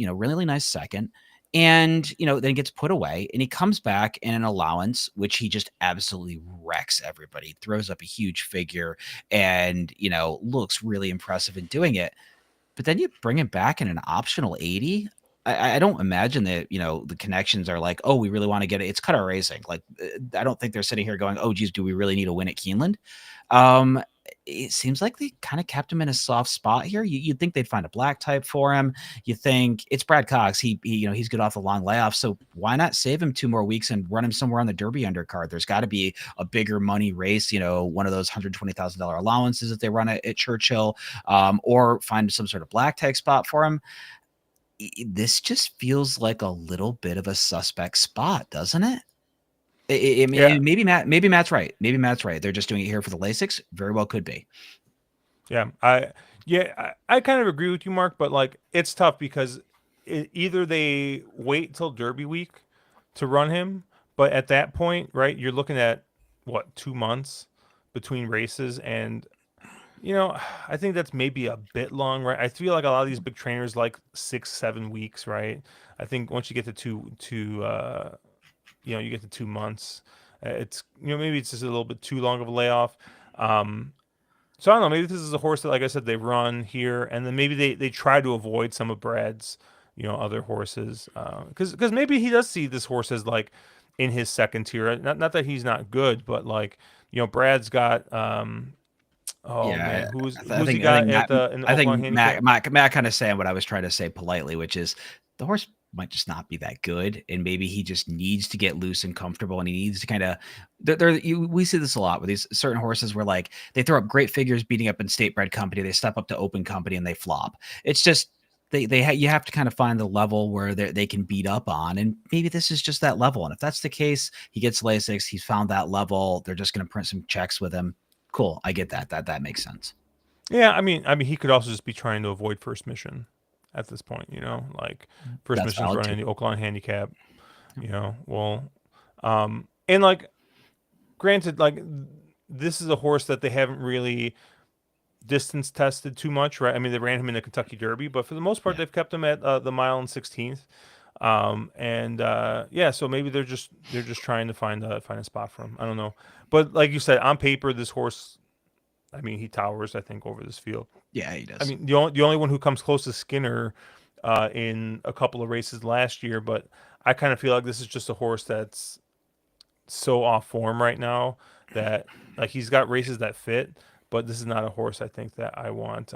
second. And, then he gets put away and he comes back in an allowance, which he just absolutely wrecks everybody, throws up a huge figure and, looks really impressive in doing it. But then you bring him back in an optional 80. I don't imagine that, the connections are like, oh, we really want to get it. It's Cutter Racing. Like, I don't think they're sitting here going, oh, geez, do we really need to win at Keeneland? Um, it seems like they kind of kept him in a soft spot here. You'd think they'd find a black type for him. You think it's Brad Cox. He's good off the long layoff. So why not save him 2 more weeks and run him somewhere on the Derby undercard? There's got to be a bigger money race, one of those $120,000 allowances that they run at Churchill, or find some sort of black tag spot for him. This just feels like a little bit of a suspect spot, doesn't it? Yeah. Maybe Matt's right. Maybe Matt's right. They're just doing it here for the Lasix. Very well could be. Yeah, I kind of agree with you, Mark, but like it's tough because either they wait till Derby week to run him, but at that point, right, you're looking at what 2 months between races, and I think that's maybe a bit long, right? I feel like a lot of these big trainers like 6-7 weeks, right? I think once you get to you get to 2 months, it's maybe it's just a little bit too long of a layoff. So I don't know. Maybe this is a horse that, like I said, they run here, and then maybe they try to avoid some of Brad's, other horses, because maybe he does see this horse as like in his second tier. Not that he's not good, but like, Brad's got oh Yeah, man, who's I who's he think I got think at Matt the in the I Oaklawn think Handicap? Matt kind of saying what I was trying to say politely, which is the horse might just not be that good, and maybe he just needs to get loose and comfortable, and he needs to kind of. We see this a lot with these certain horses where like they throw up great figures beating up in state bred company, they step up to open company and they flop. It's just you have to kind of find the level where they can beat up on, and maybe this is just that level. And if that's the case, he gets Lasix, he's found that level. They're just going to print some checks with him. Cool, I get that. That makes sense. Yeah, I mean, he could also just be trying to avoid first mission at this point. Like first That's mission's valid too. running the Oaklawn Handicap. Well, and like granted, like this is a horse that they haven't really distance tested too much, right? I mean, they ran him in the Kentucky Derby, but for the most part, Yeah, they've kept him at the mile and 16th. And yeah, so maybe they're just trying to find a spot for him. I don't know, but like you said, on paper, this horse, I mean, he towers, I think, over this field. yeah, he I does. mean, the only one who comes close to Skinner in a couple of races last year, but I kind of feel like this is just a horse that's so off form right now that like he's got races that fit, but this is not a horse I think that I want.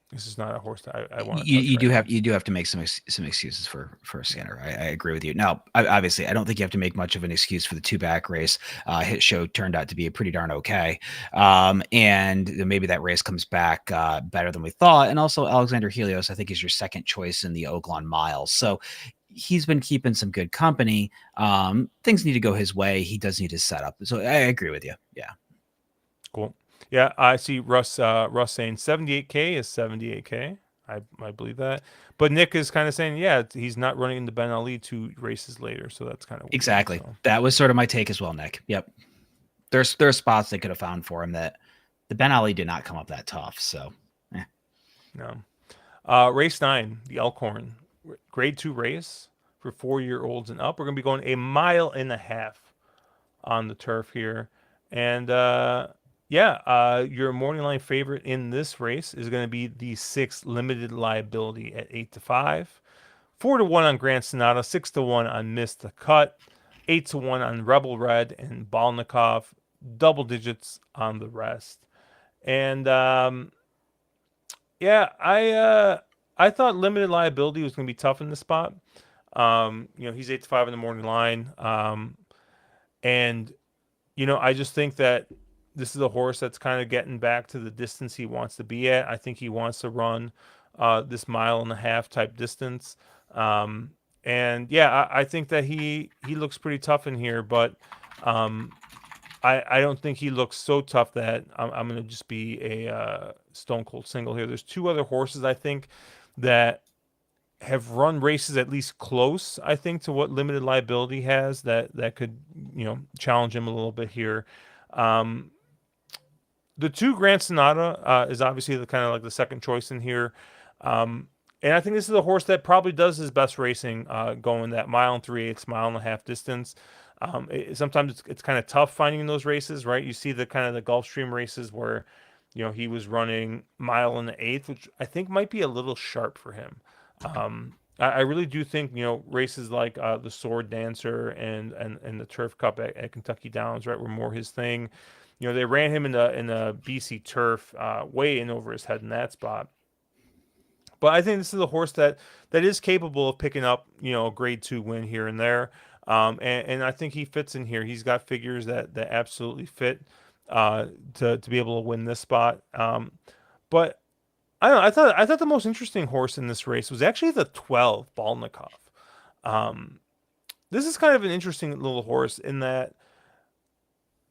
This is not a horse that I want to touch right now. You do have to make some excuses for Yeah. Skinner. I agree with you. Now, obviously, I don't think you have to make much of an excuse for the two back race. His show turned out to be a pretty darn okay, and maybe that race comes back better than we thought. And also, Alexander Helios, I think, is your second choice in the Oaklawn Miles. So he's been keeping some good company. Things need to go his way. He does need his setup. So I agree with you. Yeah. Cool. Yeah, I see Russ saying 78K is 78K. I believe that. But Nick is kind of saying, yeah, he's not running into Ben Ali 2 races later, so that's kind of weird. Exactly. So That was sort of my take as well, Nick. Yep. There are spots they could have found for him that the Ben Ali did not come up that tough. So no. Race 9, the Elkhorn, grade 2 race for 4-year-olds and up. We're gonna be going a mile and a half on the turf here, and yeah, your morning line favorite in this race is going to be the 6 limited liability at 8-5, 4-1 on Grand Sonata, 6-1 on Miss the Cut, 8-1 on Rebel Red and Balnikov, double digits on the rest. And yeah, I thought limited liability was going to be tough in this spot. He's 8-5 in the morning line, and I just think that this is a horse that's kind of getting back to the distance he wants to be at. I think he wants to run this mile and a half type distance. And yeah, I think that he looks pretty tough in here, but I don't think he looks so tough that I'm going to just be a stone cold single here. There's 2 other horses I think that have run races at least close, I think, to what limited liability has that could challenge him a little bit here. Um, the 2 Grand Sonata is obviously the kind of like the second choice in here. And I think this is a horse that probably does his best racing going that mile and 3/8, mile and a half distance. Sometimes it's kind of tough finding those races, right? You see the kind of the Gulfstream races where, he was running mile and the eighth, which I think might be a little sharp for him. I really do think, races like the Sword Dancer and the Turf Cup at Kentucky Downs, right, were more his thing. They ran him in the BC Turf way in over his head in that spot. But I think this is a horse that is capable of picking up, a grade 2 win here and there. And I think he fits in here. He's got figures that absolutely fit to be able to win this spot. But I don't know. I thought the most interesting horse in this race was actually the 12 Balnikov. Um, this is kind of an interesting little horse in that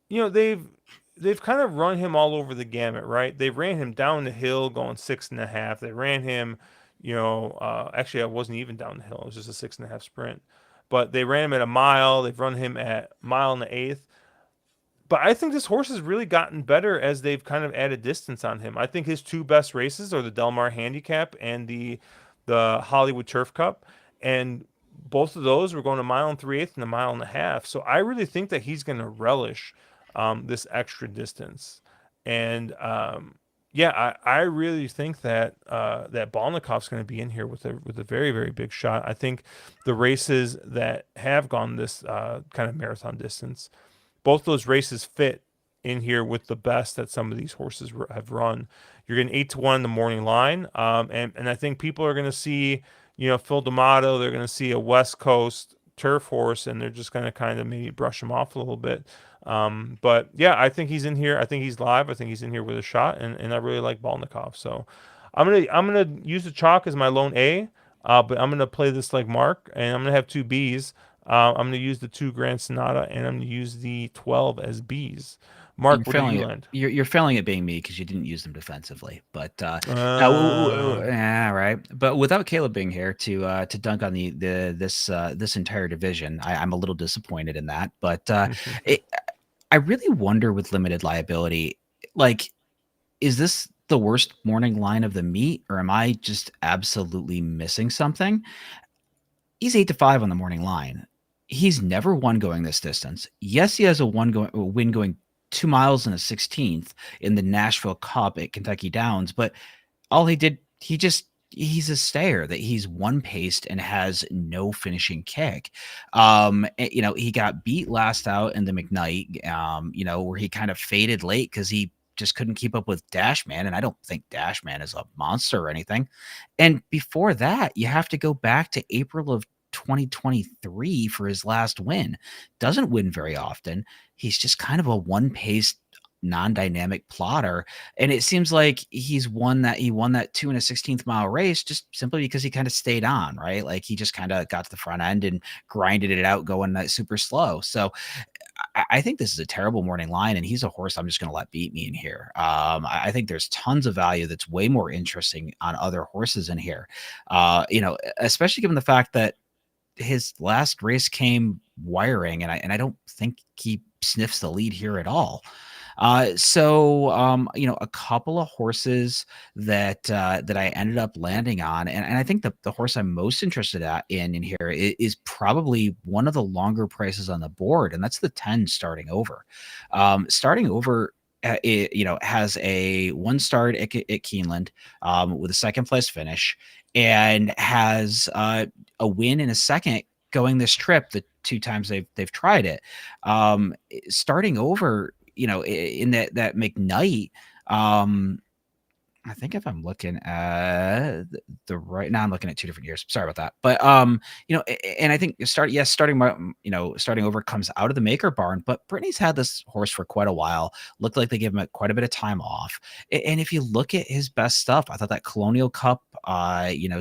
they've kind of run him all over the gamut, right? They ran him down the hill going 6.5. They ran him, actually I wasn't even down the hill. It was just a 6.5 sprint. But they ran him at a mile. They've run him at mile and the eighth. But I think this horse has really gotten better as they've kind of added distance on him. I think his 2 best races are the Del Mar Handicap and the Hollywood Turf Cup, and both of those were going a mile and 3/8 and a mile and a half. So I really think that he's going to relish this extra distance. And Yeah, I really think that that Balnikov's going to be in here with a very very big shot. I think the races that have gone this kind of marathon distance, both those races fit in here with the best that some of these horses have run. You're getting 8-1 in the morning line, and I think people are going to see, Phil D'Amato. They're going to see a West Coast turf horse, and they're just going to kind of maybe brush him off a little bit. But yeah, I think he's in here. I think he's live. I think he's in here with a shot, and I really like Balnikov. So I'm gonna use the chalk as my lone A, but I'm gonna play this like Mark, and I'm gonna have two Bs. I'm gonna use the two Grand Sonata, and I'm gonna use the 12 as Bs. Mark, You're where do failing you it. land? You're failing at being me because you didn't use them defensively. But Uh, yeah, right. But without Caleb being here to dunk on this entire division, I'm a little disappointed in that. But it, I really wonder with limited liability, like, is this the worst morning line of the meet, or am I just absolutely missing something? He's 8-5 on the morning line. He's never won going this distance. Yes, he has a win going 2 miles and a 16th in the Nashville Cup at Kentucky Downs, but all he did, he's a stayer that he's one paced and has no finishing kick. He got beat last out in the McKnight, where he kind of faded late because he just couldn't keep up with Dashman. And I don't think Dashman is a monster or anything. And before that, you have to go back to April of 2023 for his last win. Doesn't win very often. He's just kind of a one paced non-dynamic plotter, and it seems like he won that 2 and a 16th mile race just simply because he kind of stayed on, right? Like he just kind of got to the front end and grinded it out going that super slow. So I think this is a terrible morning line, and he's a horse I'm just going to let beat me in here. I think there's tons of value that's way more interesting on other horses in here. Especially given the fact that his last race came wiring, and I don't think he sniffs the lead here at all. A couple of horses that I ended up landing on, and I think the horse I'm most interested in here is probably one of the longer prices on the board, and that's the 10 starting over. Starting over. Has a one start at Keeneland with a second place finish, and has a win in a second going this trip the two times they've tried it. Starting over, in that McKnight, I think if I'm looking at the right now, I'm looking at two different years. Sorry about that. But and I think starting over comes out of the Maker barn, but Brittany's had this horse for quite a while. Looked like they gave him quite a bit of time off. And if you look at his best stuff, I thought that Colonial Cup,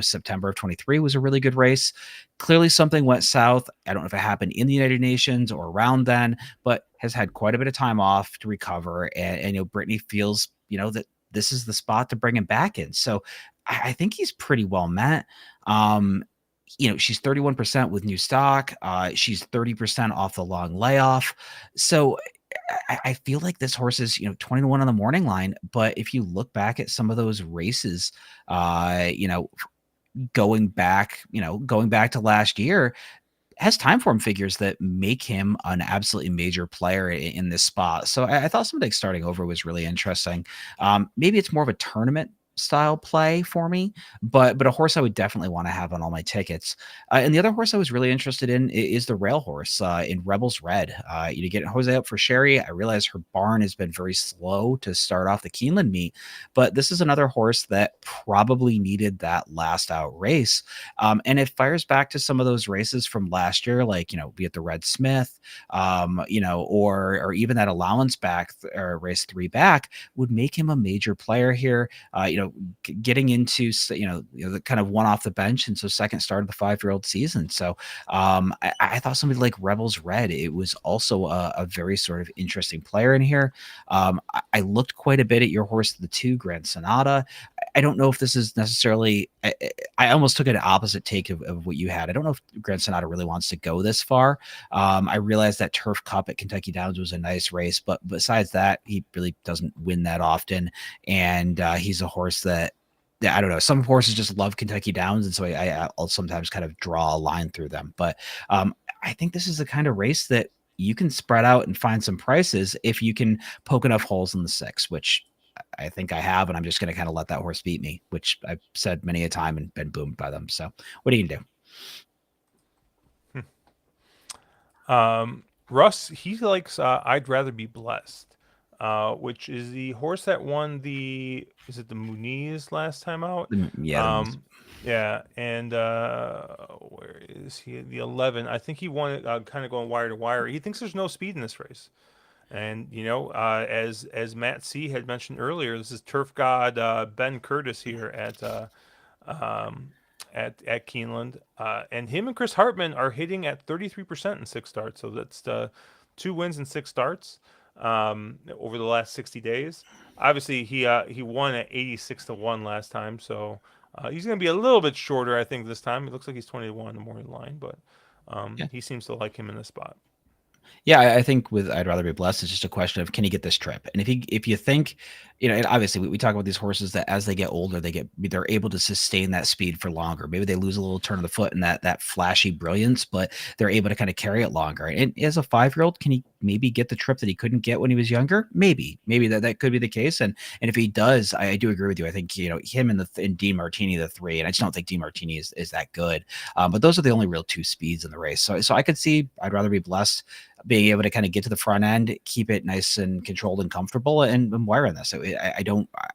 September of 23 was a really good race. Clearly something went south. I don't know if it happened in the United Nations or around then, but has had quite a bit of time off to recover. And Brittany feels, that this is the spot to bring him back in. So I think he's pretty well met. She's 31% with new stock. She's 30% off the long layoff. So I feel like this horse is, 20-1 on the morning line. But if you look back at some of those races, going back to last year, has time form figures that make him an absolutely major player in this spot. So I thought something starting over was really interesting. Maybe it's more of a tournament style play for me, but a horse I would definitely want to have on all my tickets. And the other horse I was really interested in is the rail horse in Rebels Red. You get Jose up for Sherry. I realize her barn has been very slow to start off the Keeneland meet, but this is another horse that probably needed that last out race. And it fires back to some of those races from last year, like, be it the Red Smith, or even that allowance back or race 3 back would make him a major player here. Getting into, the kind of one off the bench. And so second start of the 5-year-old season. So I thought somebody like Rebels Red, it was also a very sort of interesting player in here. I looked quite a bit at your horse, the 2 Grand Sonata. I don't know if this is necessarily, I almost took an opposite take of what you had. I don't know if Grand Sonata really wants to go this far. I realized that Turf Cup at Kentucky Downs was a nice race, but besides that, he really doesn't win that often. And he's a horse that, I don't know. Some horses just love Kentucky Downs, and so I'll sometimes kind of draw a line through them. But I think this is the kind of race that you can spread out and find some prices if you can poke enough holes in the 6, which I think I have, and I'm just going to kind of let that horse beat me, which I've said many a time and been boomed by them. So what are you going to do? Russ, he likes I'd Rather Be Blessed, which is the horse that won the, is it the Muniz last time out? Yeah, Um, yeah, and where is he? The 11. I think he won it kind of going wire to wire. He thinks there's no speed in this race. And as Matt C had mentioned earlier, this is Turf God Ben Curtis here um, at Keeneland, and him and Chris Hartman are hitting at 33% in 6 starts. So that's 2 wins in 6 starts over the last 60 days. Obviously, he won at 86-1 last time, so he's going to be a little bit shorter, I think, this time. It looks like he's 20-1 the morning line, but yeah. he seems to like him in this spot. Yeah, I think with I'd Rather Be Blessed, it's just a question of can he get this trip? And if you think, and obviously we talk about these horses that as they get older, they're able to sustain that speed for longer. Maybe they lose a little turn of the foot and that flashy brilliance, but they're able to kind of carry it longer. And as a 5-year-old, can he maybe get the trip that he couldn't get when he was younger? Maybe that could be the case. And if he does, I do agree with you. I think him and Dean Martini, the 3, and I just don't think Dean Martini is that good. But those are the only real 2 speeds in the race. So I could see I'd Rather Be Blessed being able to kind of get to the front end, keep it nice and controlled and comfortable, and wire in this. So I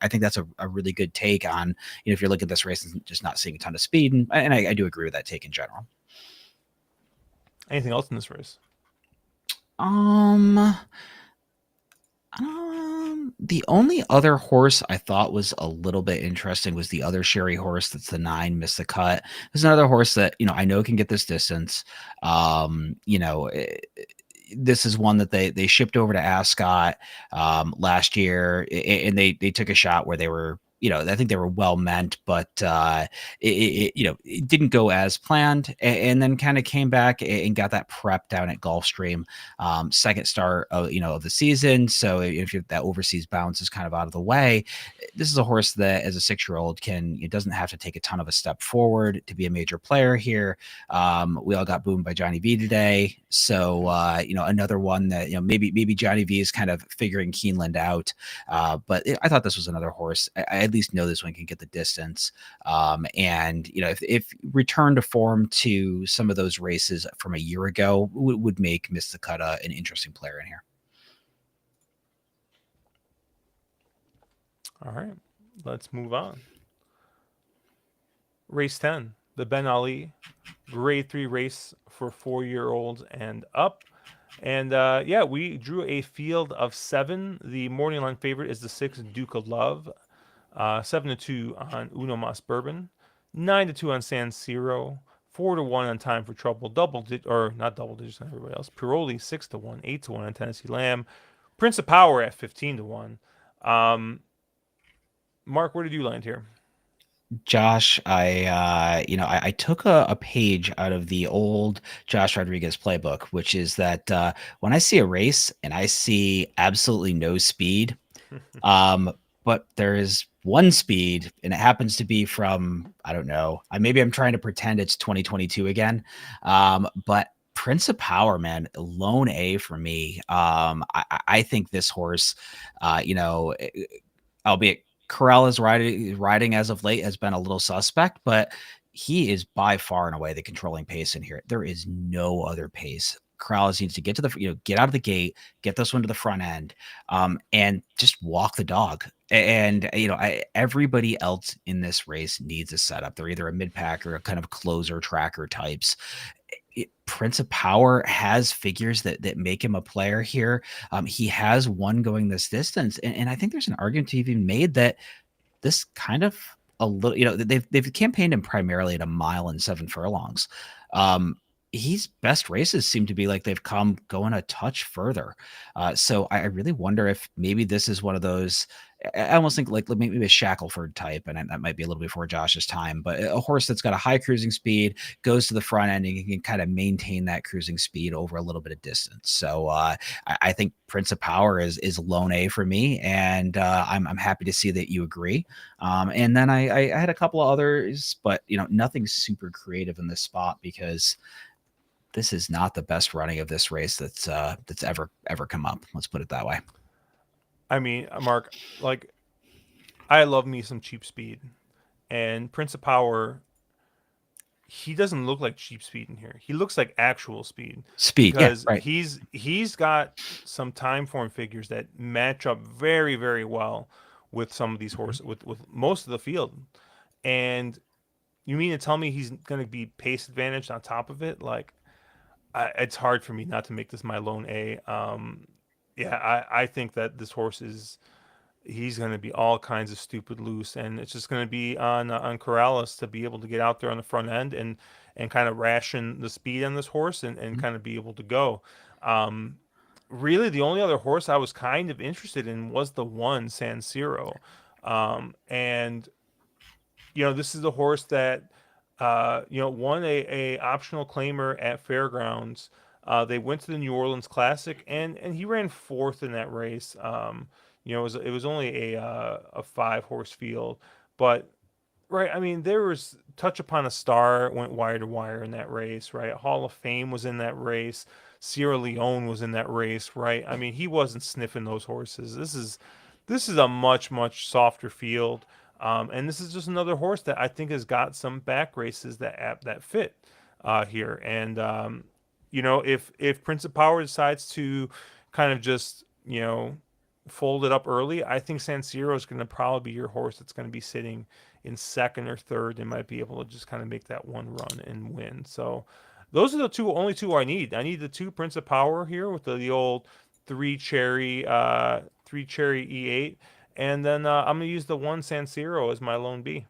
think that's a really good take on, if you're looking at this race and just not seeing a ton of speed. And I do agree with that take in general. Anything else in this race? The only other horse I thought was a little bit interesting was the other Sherry horse. That's the 9, Miss the Cut. There's another horse that, I know can get this distance. This is one that they shipped over to Ascot last year, and they took a shot where they were, I think they were well meant, but it didn't go as planned, and then kind of came back and got that prep down at Gulfstream, second start of the season. So if that overseas bounce is kind of out of the way, this is a horse that as a 6-year-old it doesn't have to take a ton of a step forward to be a major player here. We all got boomed by Johnny V today. So, another one that, maybe Johnny V is kind of figuring Keeneland out. But I thought this was another horse. I at least know this one can get the distance. And, if return to form to some of those races from a year ago would make Miss the Cut an interesting player in here. All right, let's move on. Race 10, the Ben Ali Grade 3 race for 4-year-olds and up. And we drew a field of 7. The morning line favorite is the 6 Duke of Love, 7-2 on Uno Mas Bourbon, 9-2 on San Siro, 4-1 on Time for Trouble, not double digits on everybody else. Piroli 6-1, 8-1 on Tennessee Lamb, Prince of Power at 15-1. Mark, where did you land here? Josh, I took a page out of the old Josh Rodriguez playbook, which is that when I see a race and I see absolutely no speed, but there is one speed and it happens to be from, I don't know, maybe I'm trying to pretend it's 2022 again. But Prince of Power, man, lone A for me. I think this horse, albeit Corrales riding as of late has been a little suspect, but he is by far and away the controlling pace in here. There is no other pace. Corrales needs to get to the, get out of the gate, get this one to the front end, and just walk the dog. And everybody else in this race needs a setup. They're either a mid packer, a kind of closer tracker types. Prince of Power has figures that make him a player here. He has one going this distance, and I think there's an argument to even made that this kind of a little, they've campaigned him primarily at 1 mile and 7 furlongs. His best races seem to be like they've come going a touch further. So I really wonder if maybe this is one of those. I almost think like maybe a Shackelford type, and that might be a little before Josh's time, but a horse that's got a high cruising speed, goes to the front end, and can kind of maintain that cruising speed over a little bit of distance. So I think Prince of Power is lone A for me, and I'm happy to see that you agree. And then I had a couple of others, but nothing super creative in this spot because this is not the best running of this race that's ever come up. Let's put it that way. I mean, Mark, like I love me some cheap speed, and Prince of Power, he doesn't look like cheap speed in here. He looks like actual speed Speed, yeah, because right. he's got some time form figures that match up very very well with some of these Mhm. horses with most of the field. And you mean to tell me he's going to be pace advantage on top of it? Like, it's hard for me not to make this my lone A. Yeah, I think that this horse is he's going to be all kinds of stupid loose, and it's just going to be on Corrales to be able to get out there on the front end and kind of ration the speed on this horse and Mhm. kind of be able to go. Um, Really, the only other horse I was kind of interested in was the one San Siro, and this is the horse that won a optional claimer at Fairgrounds. They went to the New Orleans Classic, and he ran fourth in that race. It was only a 5 horse field, but right. I mean, there was Touch Upon a Star went wire to wire in that race, right? Hall of Fame was in that race. Sierra Leone was in that race, right? I mean, he wasn't sniffing those horses. This is a much much softer field, and this is just another horse that I think has got some back races that fit here. And if Prince of Power decides to kind of just fold it up early, I think San Siro is going to probably be your horse that's going to be sitting in second or third and might be able to just kind of make that one run and win. So those are the only two I need. I need the 2 Prince of Power here with the old 3 cherry E8, and then I'm gonna use the 1 San Siro as my lone B.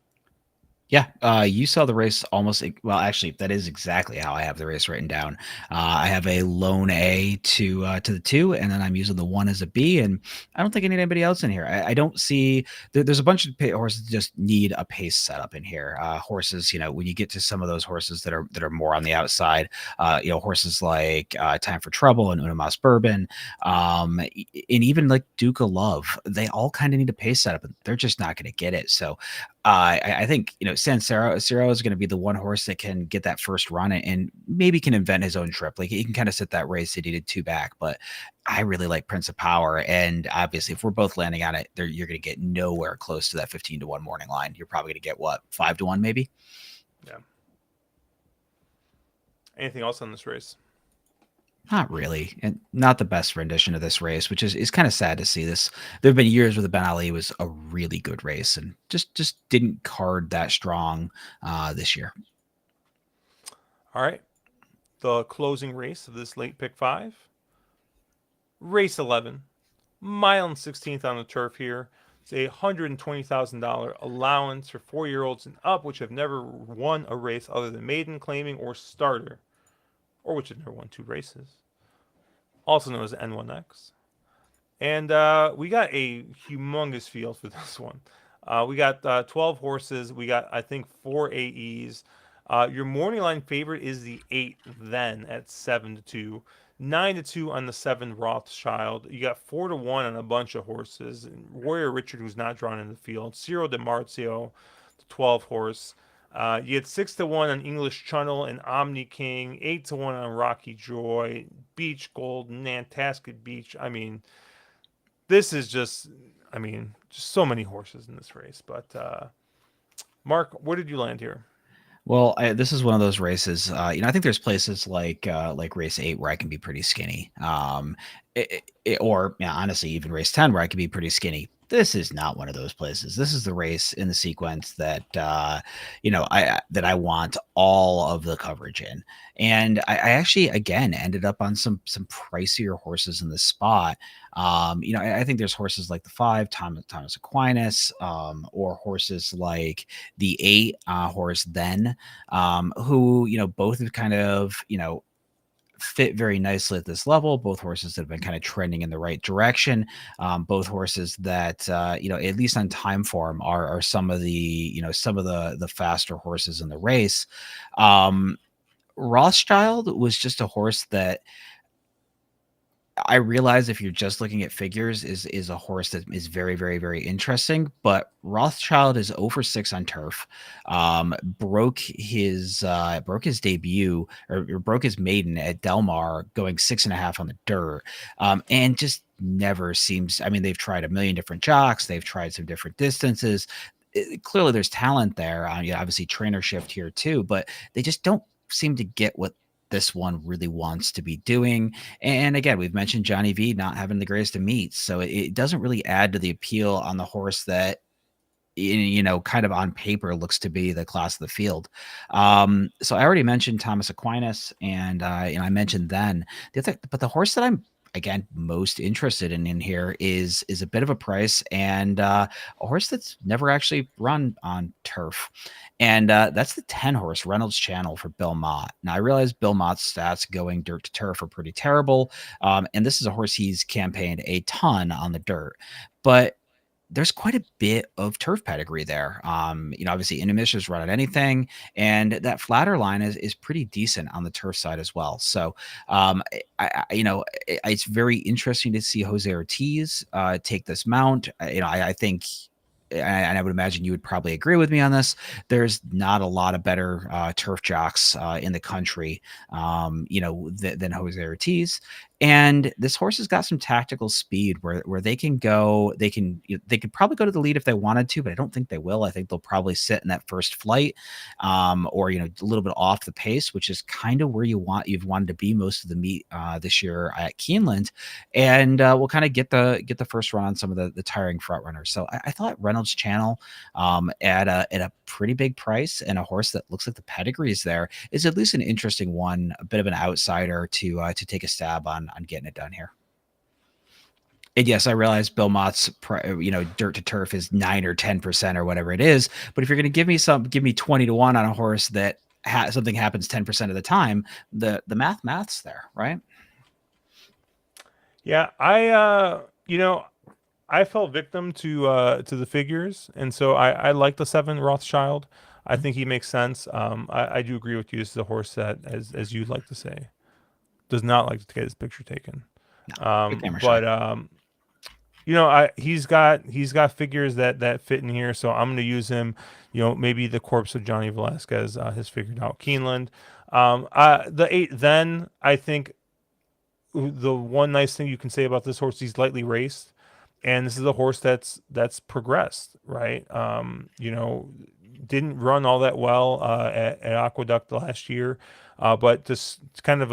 Yeah, you saw the race almost well, actually, that is exactly how I have the race written down. I have a lone A to the 2, and then I'm using the 1 as a B, and I don't think I need anybody else in here. I don't see there's a bunch of horses that just need a pace setup in here. Horses, when you get to some of those horses that are more on the outside, horses like Time for Trouble and Unamas Bourbon, and even like Duke of Love, they all kind of need a pace setup, and they're just not going to get it. So I think San Siro is going to be the one horse that can get that first run and maybe can invent his own trip. Like he can kind of sit that race that he did 2 back. But I really like Prince of Power, and obviously, if we're both landing on it, you're going to get nowhere close to that 15-1 morning line. You're probably going to get what 5-1 maybe. Yeah. Anything else on this race? Not really, and not the best rendition of this race, which is kind of sad to see. There have been years where the Ben Ali was a really good race, and just didn't card that strong this year. All right. The closing race of this late pick 5. Race 11. Mile and 16th on the turf here. It's a $120,000 allowance for 4-year-olds and up, which have never won a race other than maiden, claiming, or starter, or which have never won 2 races, also known as the N1X. And we got a humongous field for this one. We got 12 horses. We got, I think, 4 AEs. Your morning line favorite is the 8 then at 7-2. 9-2 on the 7 Rothschild. You got 4-1 on a bunch of horses. And Warrior Richard, who's not drawn in the field. Ciro DiMarzio, the 12 horse. You had 6-1 on English Channel and Omni King. 8-1 on Rocky Joy. Beach Gold, Nantasket Beach. I mean, this is just so many horses in this race. But Mark, where did you land here? Well, this is one of those races. I think there's places like race 8 where I can be pretty skinny. Or yeah, honestly, even race 10 where I can be pretty skinny. This is not one of those places. This is the race in the sequence that I want all of the coverage in. And I actually again ended up on some pricier horses in this spot. I think there's horses like the 5, Thomas Aquinas, or horses like the 8 horse then, who both have kind of fit very nicely at this level. Both horses that have been kind of trending in the right direction. Both horses that at least on time form are some of the faster horses in the race. Rothschild was just a horse that I realize if you're just looking at figures, is a horse that is very, very, very interesting. But Rothschild is over 6 on turf. Broke his debut or broke his maiden at Del Mar, going 6.5 on the dirt, and just never seems. I mean, they've tried a million different jocks. They've tried some different distances. Clearly, there's talent there. Yeah, obviously, trainer shift here too, but they just don't seem to get what this one really wants to be doing. And again, we've mentioned Johnny V not having the greatest of meets, so it doesn't really add to the appeal on the horse that kind of on paper looks to be the class of the field. So I already mentioned Thomas Aquinas, and I mentioned then but the horse that I'm again most interested in here is a bit of a price, and a horse that's never actually run on turf, and that's the 10 horse Reynolds Channel for Bill Mott. Now I realize Bill Mott's stats going dirt to turf are pretty terrible, and this is a horse he's campaigned a ton on the dirt, but there's quite a bit of turf pedigree there. Obviously Inimish has run at anything, and that flatter line is pretty decent on the turf side as well. So, it's very interesting to see Jose Ortiz take this mount. I think and I would imagine you would probably agree with me on this. There's not a lot of better turf jocks in the country, than Jose Ortiz. And this horse has got some tactical speed where they can go. They could probably go to the lead if they wanted to, but I don't think they will. I think they'll probably sit in that first flight, or a little bit off the pace, which is kind of where you've wanted to be most of the meet this year at Keeneland, and we'll kind of get the first run on some of the tiring front runners. So I thought Reynolds Channel, at a pretty big price, and a horse that looks like the pedigree is there, is at least an interesting one, a bit of an outsider to take a stab on getting it done here. And yes, I realize Bill Mott's, dirt to turf is 9 or 10% or whatever it is. But if you're going to give me 20 to 1 on a horse that something happens 10% of the time, the math's there, right? Yeah, I fell victim to the figures, and so I like the 7 Rothschild. I think he makes sense. I do agree with you. This is a horse that, as you'd like to say, does not like to get his picture taken. No, But he's got figures that fit in here, so I'm going to use him. Maybe the corpse of Johnny Velasquez has figured out Keeneland. The 8, then I think the one nice thing you can say about this horse, he's lightly raced, and this is a horse that's progressed, right? Didn't run all that well at Aqueduct last year, but just kind of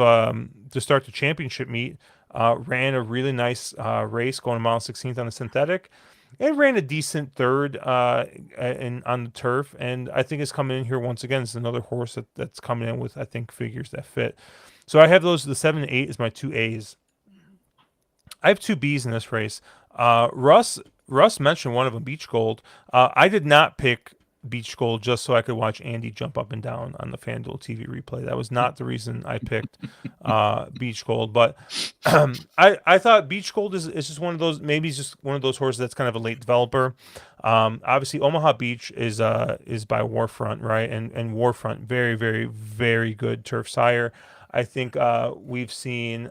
to start the championship meet, ran a really nice race, going a mile 16th on the synthetic. It ran a decent third on the turf, and I think it's coming in here once again. It's another horse that's coming in with, I think, figures that fit. So I have the 7 and 8 as my 2 A's. I have 2 B's in this race. Russ mentioned one of them, Beach Gold. I did not pick Beach Gold just so I could watch Andy jump up and down on the FanDuel TV replay. That was not the reason I picked Beach Gold. But I thought Beach Gold is just one of those, maybe it's just one of those horses that's kind of a late developer. Obviously, Omaha Beach is by Warfront, right? And Warfront, very, very, very good turf sire. I think we've seen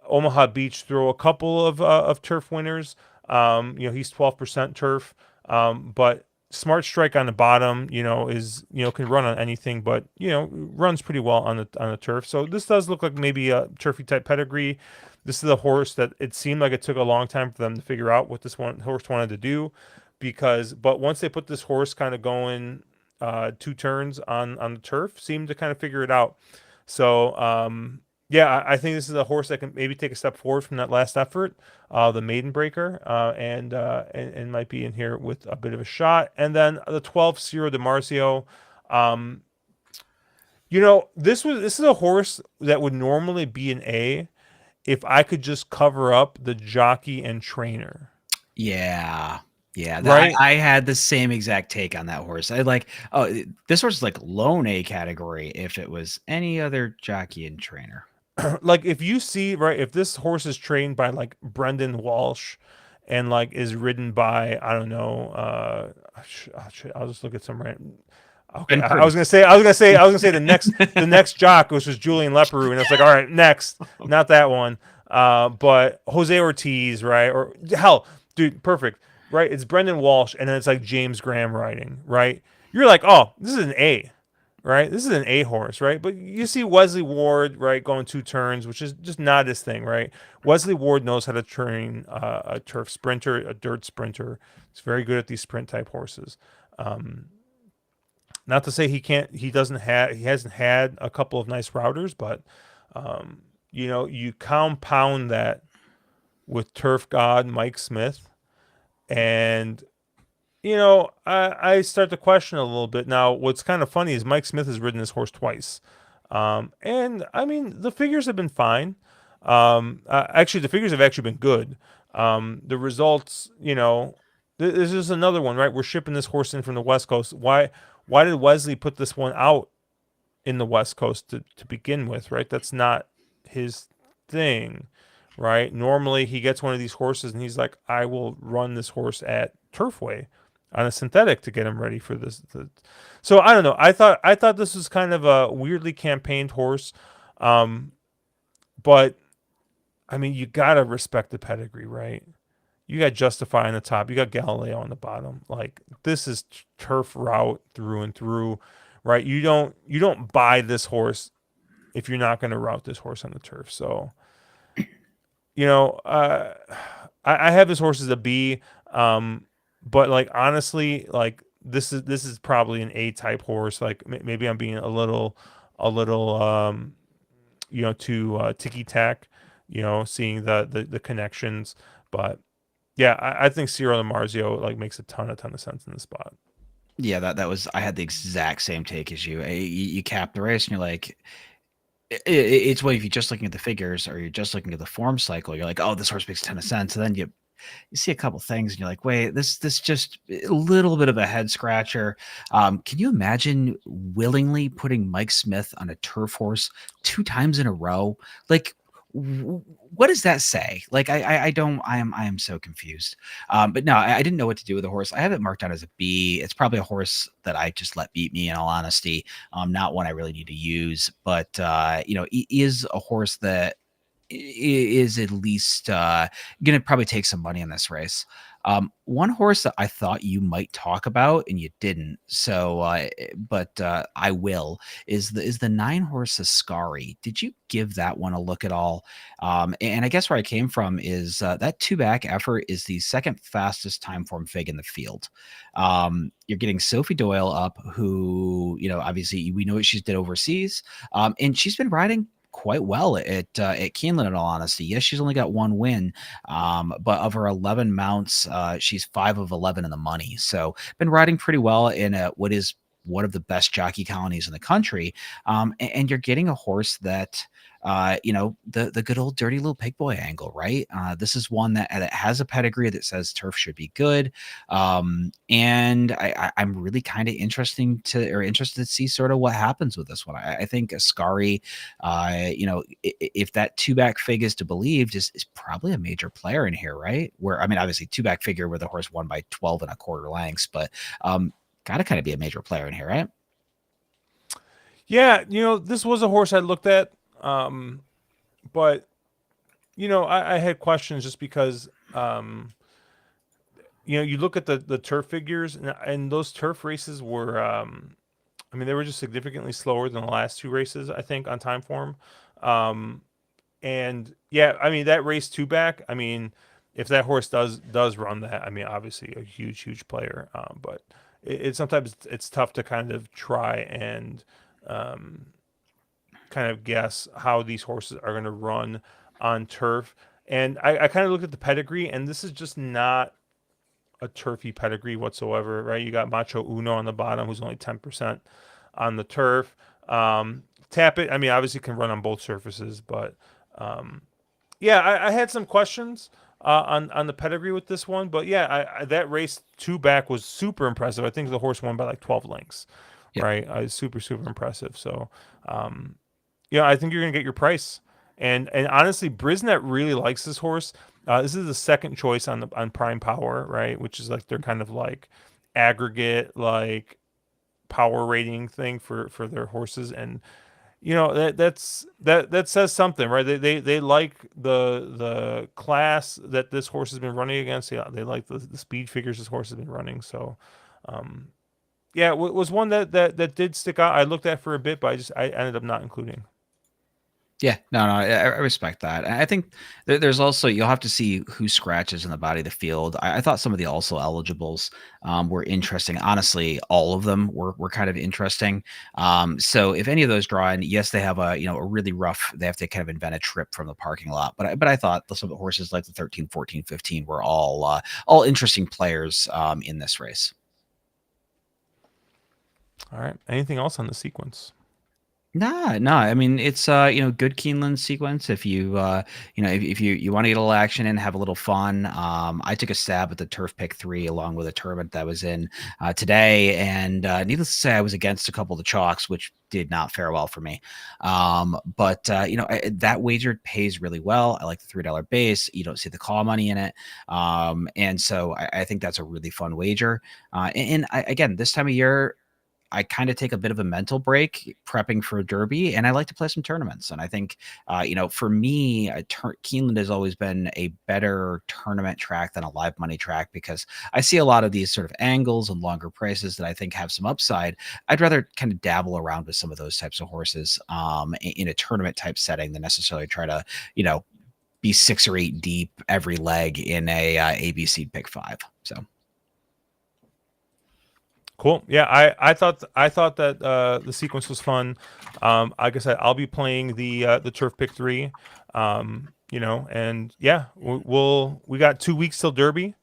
Omaha Beach throw a couple of turf winners. He's 12% turf, but Smart Strike on the bottom, is can run on anything, but runs pretty well on the turf. So this does look like maybe a turfy type pedigree. This is a horse that it seemed like it took a long time for them to figure out what this horse wanted to do, but once they put this horse kind of going 2 turns on the turf, seemed to kind of figure it out. So yeah, I think this is a horse that can maybe take a step forward from that last effort, the Maiden Breaker, and might be in here with a bit of a shot. And then the 12 Ciro de Marcio. This is a horse that would normally be an A if I could just cover up the jockey and trainer. Yeah. Yeah, right. I had the same exact take on that horse. This horse is like lone A category if it was any other jockey and trainer. Like if you see, right, if this horse is trained by like Brendan Walsh and like is ridden by, I don't know, I'll just look at some random. Okay, I was gonna say the next jock, which was Julian Leperoux, and it's like, all right, next, not that one. But Jose Ortiz, right? Or hell, dude, perfect, right? It's Brendan Walsh, and then it's like James Graham riding, right? You're like, oh, this is an A, right? This is an A horse, right? But you see Wesley Ward, right, going 2 turns, which is just not his thing, right? Wesley Ward knows how to train a turf sprinter, a dirt sprinter. He's very good at these sprint type horses. Um, Not to say he hasn't had a couple of nice routers, but you compound that with turf god Mike Smith, and I start to question a little bit. Now, what's kind of funny is Mike Smith has ridden this horse twice. And I mean, the figures have been fine. Actually, the figures have actually been good. The results, this is another one, right? We're shipping this horse in from the West Coast. Why did Wesley put this one out in the West Coast to begin with, right? That's not his thing, right? Normally, he gets one of these horses and he's like, I will run this horse at Turfway on a synthetic to get him ready for this. So I don't know. I thought this was kind of a weirdly campaigned horse, but I mean, you gotta respect the pedigree, right? You got Justify on the top. You got Galileo on the bottom. Like this is turf route through and through, right? You don't buy this horse if you're not going to route this horse on the turf. So you know, uh, I have this horse as a B, but like honestly, like this is probably an A type horse. Like maybe I'm being a little too ticky tack, seeing the connections, but yeah, I think Cyril Marzio like makes a ton of sense in the spot. Yeah, that was I had the exact same take as you. You cap the race and you're like, it's what if you're just looking at the figures or you're just looking at the form cycle, you're like, oh, this horse makes a ton of sense. And then you see a couple things and you're like, wait, this just a little bit of a head scratcher. Can you imagine willingly putting Mike Smith on a turf horse 2 times in a row? Like, what does that say? Like, I don't, I am so confused. But no, I didn't know what to do with the horse. I have it marked down as a B. It's probably a horse that I just let beat me in all honesty. Not one I really need to use, but he is a horse that is at least going to probably take some money in this race. One horse that I thought you might talk about and you didn't, so but I will is the 9 horse Ascari. Did you give that one a look at all? And I guess where I came from is that 2 back effort is the second fastest time form fig in the field. You're getting Sophie Doyle up, who obviously we know what she's did overseas, and she's been riding quite well at Keeneland, in all honesty. Yes, she's only got 1 win, but of her 11 mounts, she's 5 of 11 in the money. So been riding pretty well in what is one of the best jockey colonies in the country. And you're getting a horse that the good old dirty little pig boy angle, right? This is one that has a pedigree that says turf should be good. And I'm really kind of interested to see sort of what happens with this one. I think Ascari, if that 2 back fig is to believe, is probably a major player in here, right? Where, I mean, obviously 2 back figure where the horse won by 12 1/4 lengths, but got to kind of be a major player in here, right? Yeah, this was a horse I looked at, but I had questions just because you look at the turf figures, and those turf races were I mean, they were just significantly slower than the last 2 races, I think, on time form. Um, and yeah, I mean that race 2 back. I mean, if that horse does run that, I mean, obviously a huge player. But it sometimes it's tough to kind of try and um, kind of guess how these horses are going to run on turf. And I kind of looked at the pedigree, and this is just not a turfy pedigree whatsoever, right? You got Macho Uno on the bottom, who's only 10% on the turf. Tap it. I mean, obviously can run on both surfaces, but yeah, I had some questions on the pedigree with this one, but yeah, that race 2 back was super impressive. I think the horse won by like 12 lengths, Yep. right? Super impressive. So, I think you're gonna get your price. And honestly, Brisnet really likes this horse. This is the second choice on Prime Power, right? Which is like their kind of like aggregate like power rating thing for their horses. And that says something, right? They like the class that this horse has been running against. They like the speed figures this horse has been running. So, um, yeah, it was one that did stick out. I looked at for a bit, but I ended up not including. Yeah, no, I respect that. I think there's also you'll have to see who scratches in the body of the field. I thought some of the also eligibles were interesting. Honestly, all of them were kind of interesting. So if any of those draw in, yes, they have a really rough. They have to kind of invent a trip from the parking lot. But I thought some of the horses like the 13, 14, 15 were all interesting players in this race. All right. Anything else on the sequence? Nah, nah. I mean, it's good Keeneland sequence. If if you want to get a little action and have a little fun. I took a stab at the turf pick 3 along with a tournament that was in today, and needless to say, I was against a couple of the chalks, which did not fare well for me. But that wager pays really well. I like the $3 base. You don't see the call money in it, and so I think that's a really fun wager. Again, this time of year. I kind of take a bit of a mental break prepping for a derby, and I like to play some tournaments. And I think, for me, Keeneland has always been a better tournament track than a live money track because I see a lot of these sort of angles and longer prices that I think have some upside. I'd rather kind of dabble around with some of those types of horses in a tournament type setting than necessarily try to, be 6 or 8 deep every leg in a ABC pick 5. So. Cool. Yeah, I thought that the sequence was fun. Like I said, I'll be playing the turf pick 3. And yeah, we got 2 weeks till Derby.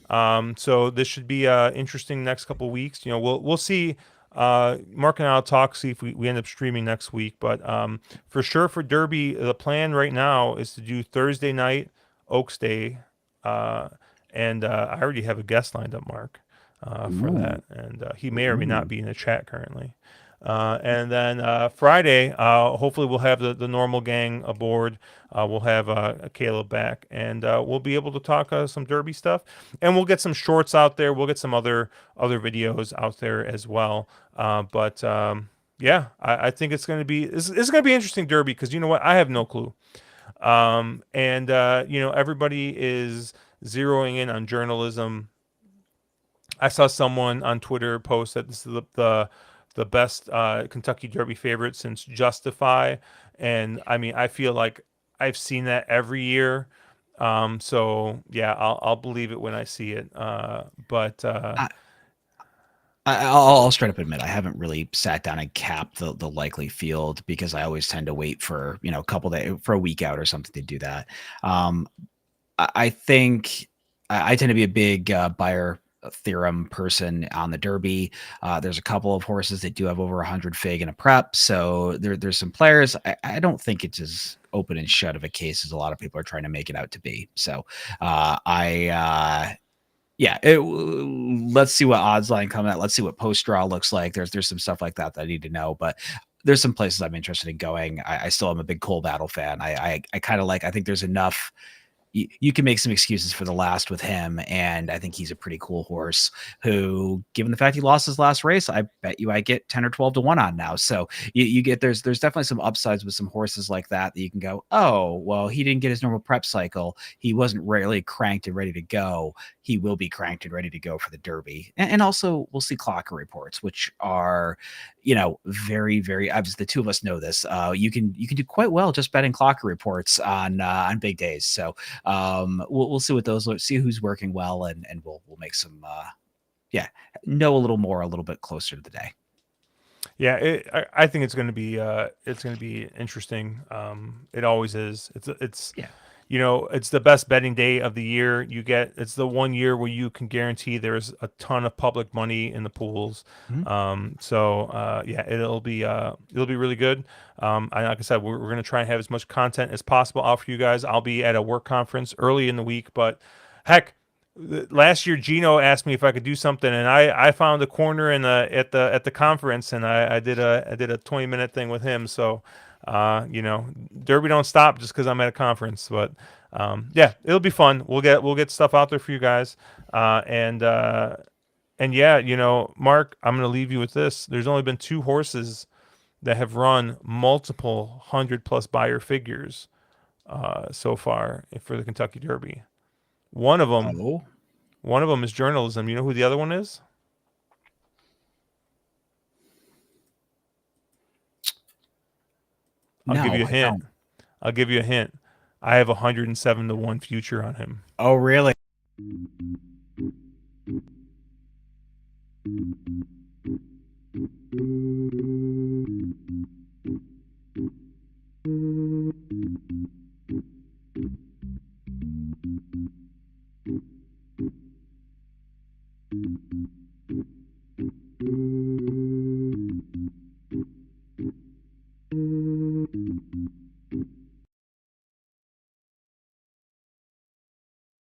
So this should be interesting next couple weeks. We'll see. Mark and I'll talk, see if we end up streaming next week. But for sure for Derby, the plan right now is to do Thursday night, Oaks Day, and I already have a guest lined up, Mark, for Ooh. that, and he may or may not Ooh. be in the chat currently. And then Friday, hopefully we'll have the normal gang aboard. We'll have Caleb back, and we'll be able to talk some Derby stuff, and we'll get some shorts out there. We'll get some other videos out there as well. But yeah, I think it's going to be it's going to be interesting Derby because you know what, I have no clue. And everybody is zeroing in on journalism. I saw someone on Twitter post that this is the best Kentucky Derby favorite since Justify, and I mean I feel like I've seen that every year. So yeah, I'll believe it when I see it. But I'll straight up admit I haven't really sat down and capped the likely field because I always tend to wait for a couple days for a week out or something to do that. I think I tend to be a big buyer theorem person on the Derby. There's a couple of horses that do have over 100 fig in a prep, so there's some players. I don't think it's as open and shut of a case as a lot of people are trying to make it out to be. So yeah, let's see what odds line come out. Let's see what post draw looks like. There's some stuff like that I need to know, but there's some places I'm interested in going. I still am a big Cole Battle fan. I kind of I think there's enough. You can make some excuses for the last with him, and I think he's a pretty cool horse who, given the fact he lost his last race, I bet you I get 10 or 12 to 1 on now. So you get there's definitely some upsides with some horses like that you can go, oh, well, he didn't get his normal prep cycle. He wasn't really cranked and ready to go. He will be cranked and ready to go for the Derby. And also we'll see clocker reports, which are, very, very obvious. The two of us know this. You can do quite well just betting clocker reports on big days. So we'll see what those look, see who's working well, and we'll make some know a little more a little bit closer to the day. yeah, I think it's going to be interesting. It always is. It's Yeah. it's the best betting day of the year. It's the one year where you can guarantee there's a ton of public money in the pools. Mhm. Yeah, it'll be really good. Like I said, we're going to try and have as much content as possible out for you guys. I'll be at a work conference early in the week, but heck, last year Gino asked me if I could do something, and I found a corner at the conference, and I did a 20-minute thing with him. So Derby don't stop just because I'm at a conference. But yeah, it'll be fun. We'll get stuff out there for you guys. And yeah, Mark, I'm gonna leave you with this. There's only been 2 horses that have run multiple 100+ buyer figures so far for the Kentucky Derby. One of them Oh, is journalism. You know who the other one is? I'll give no, you a I hint. don't. I'll give you a hint. I have 107 to 1 future on him. Oh, really?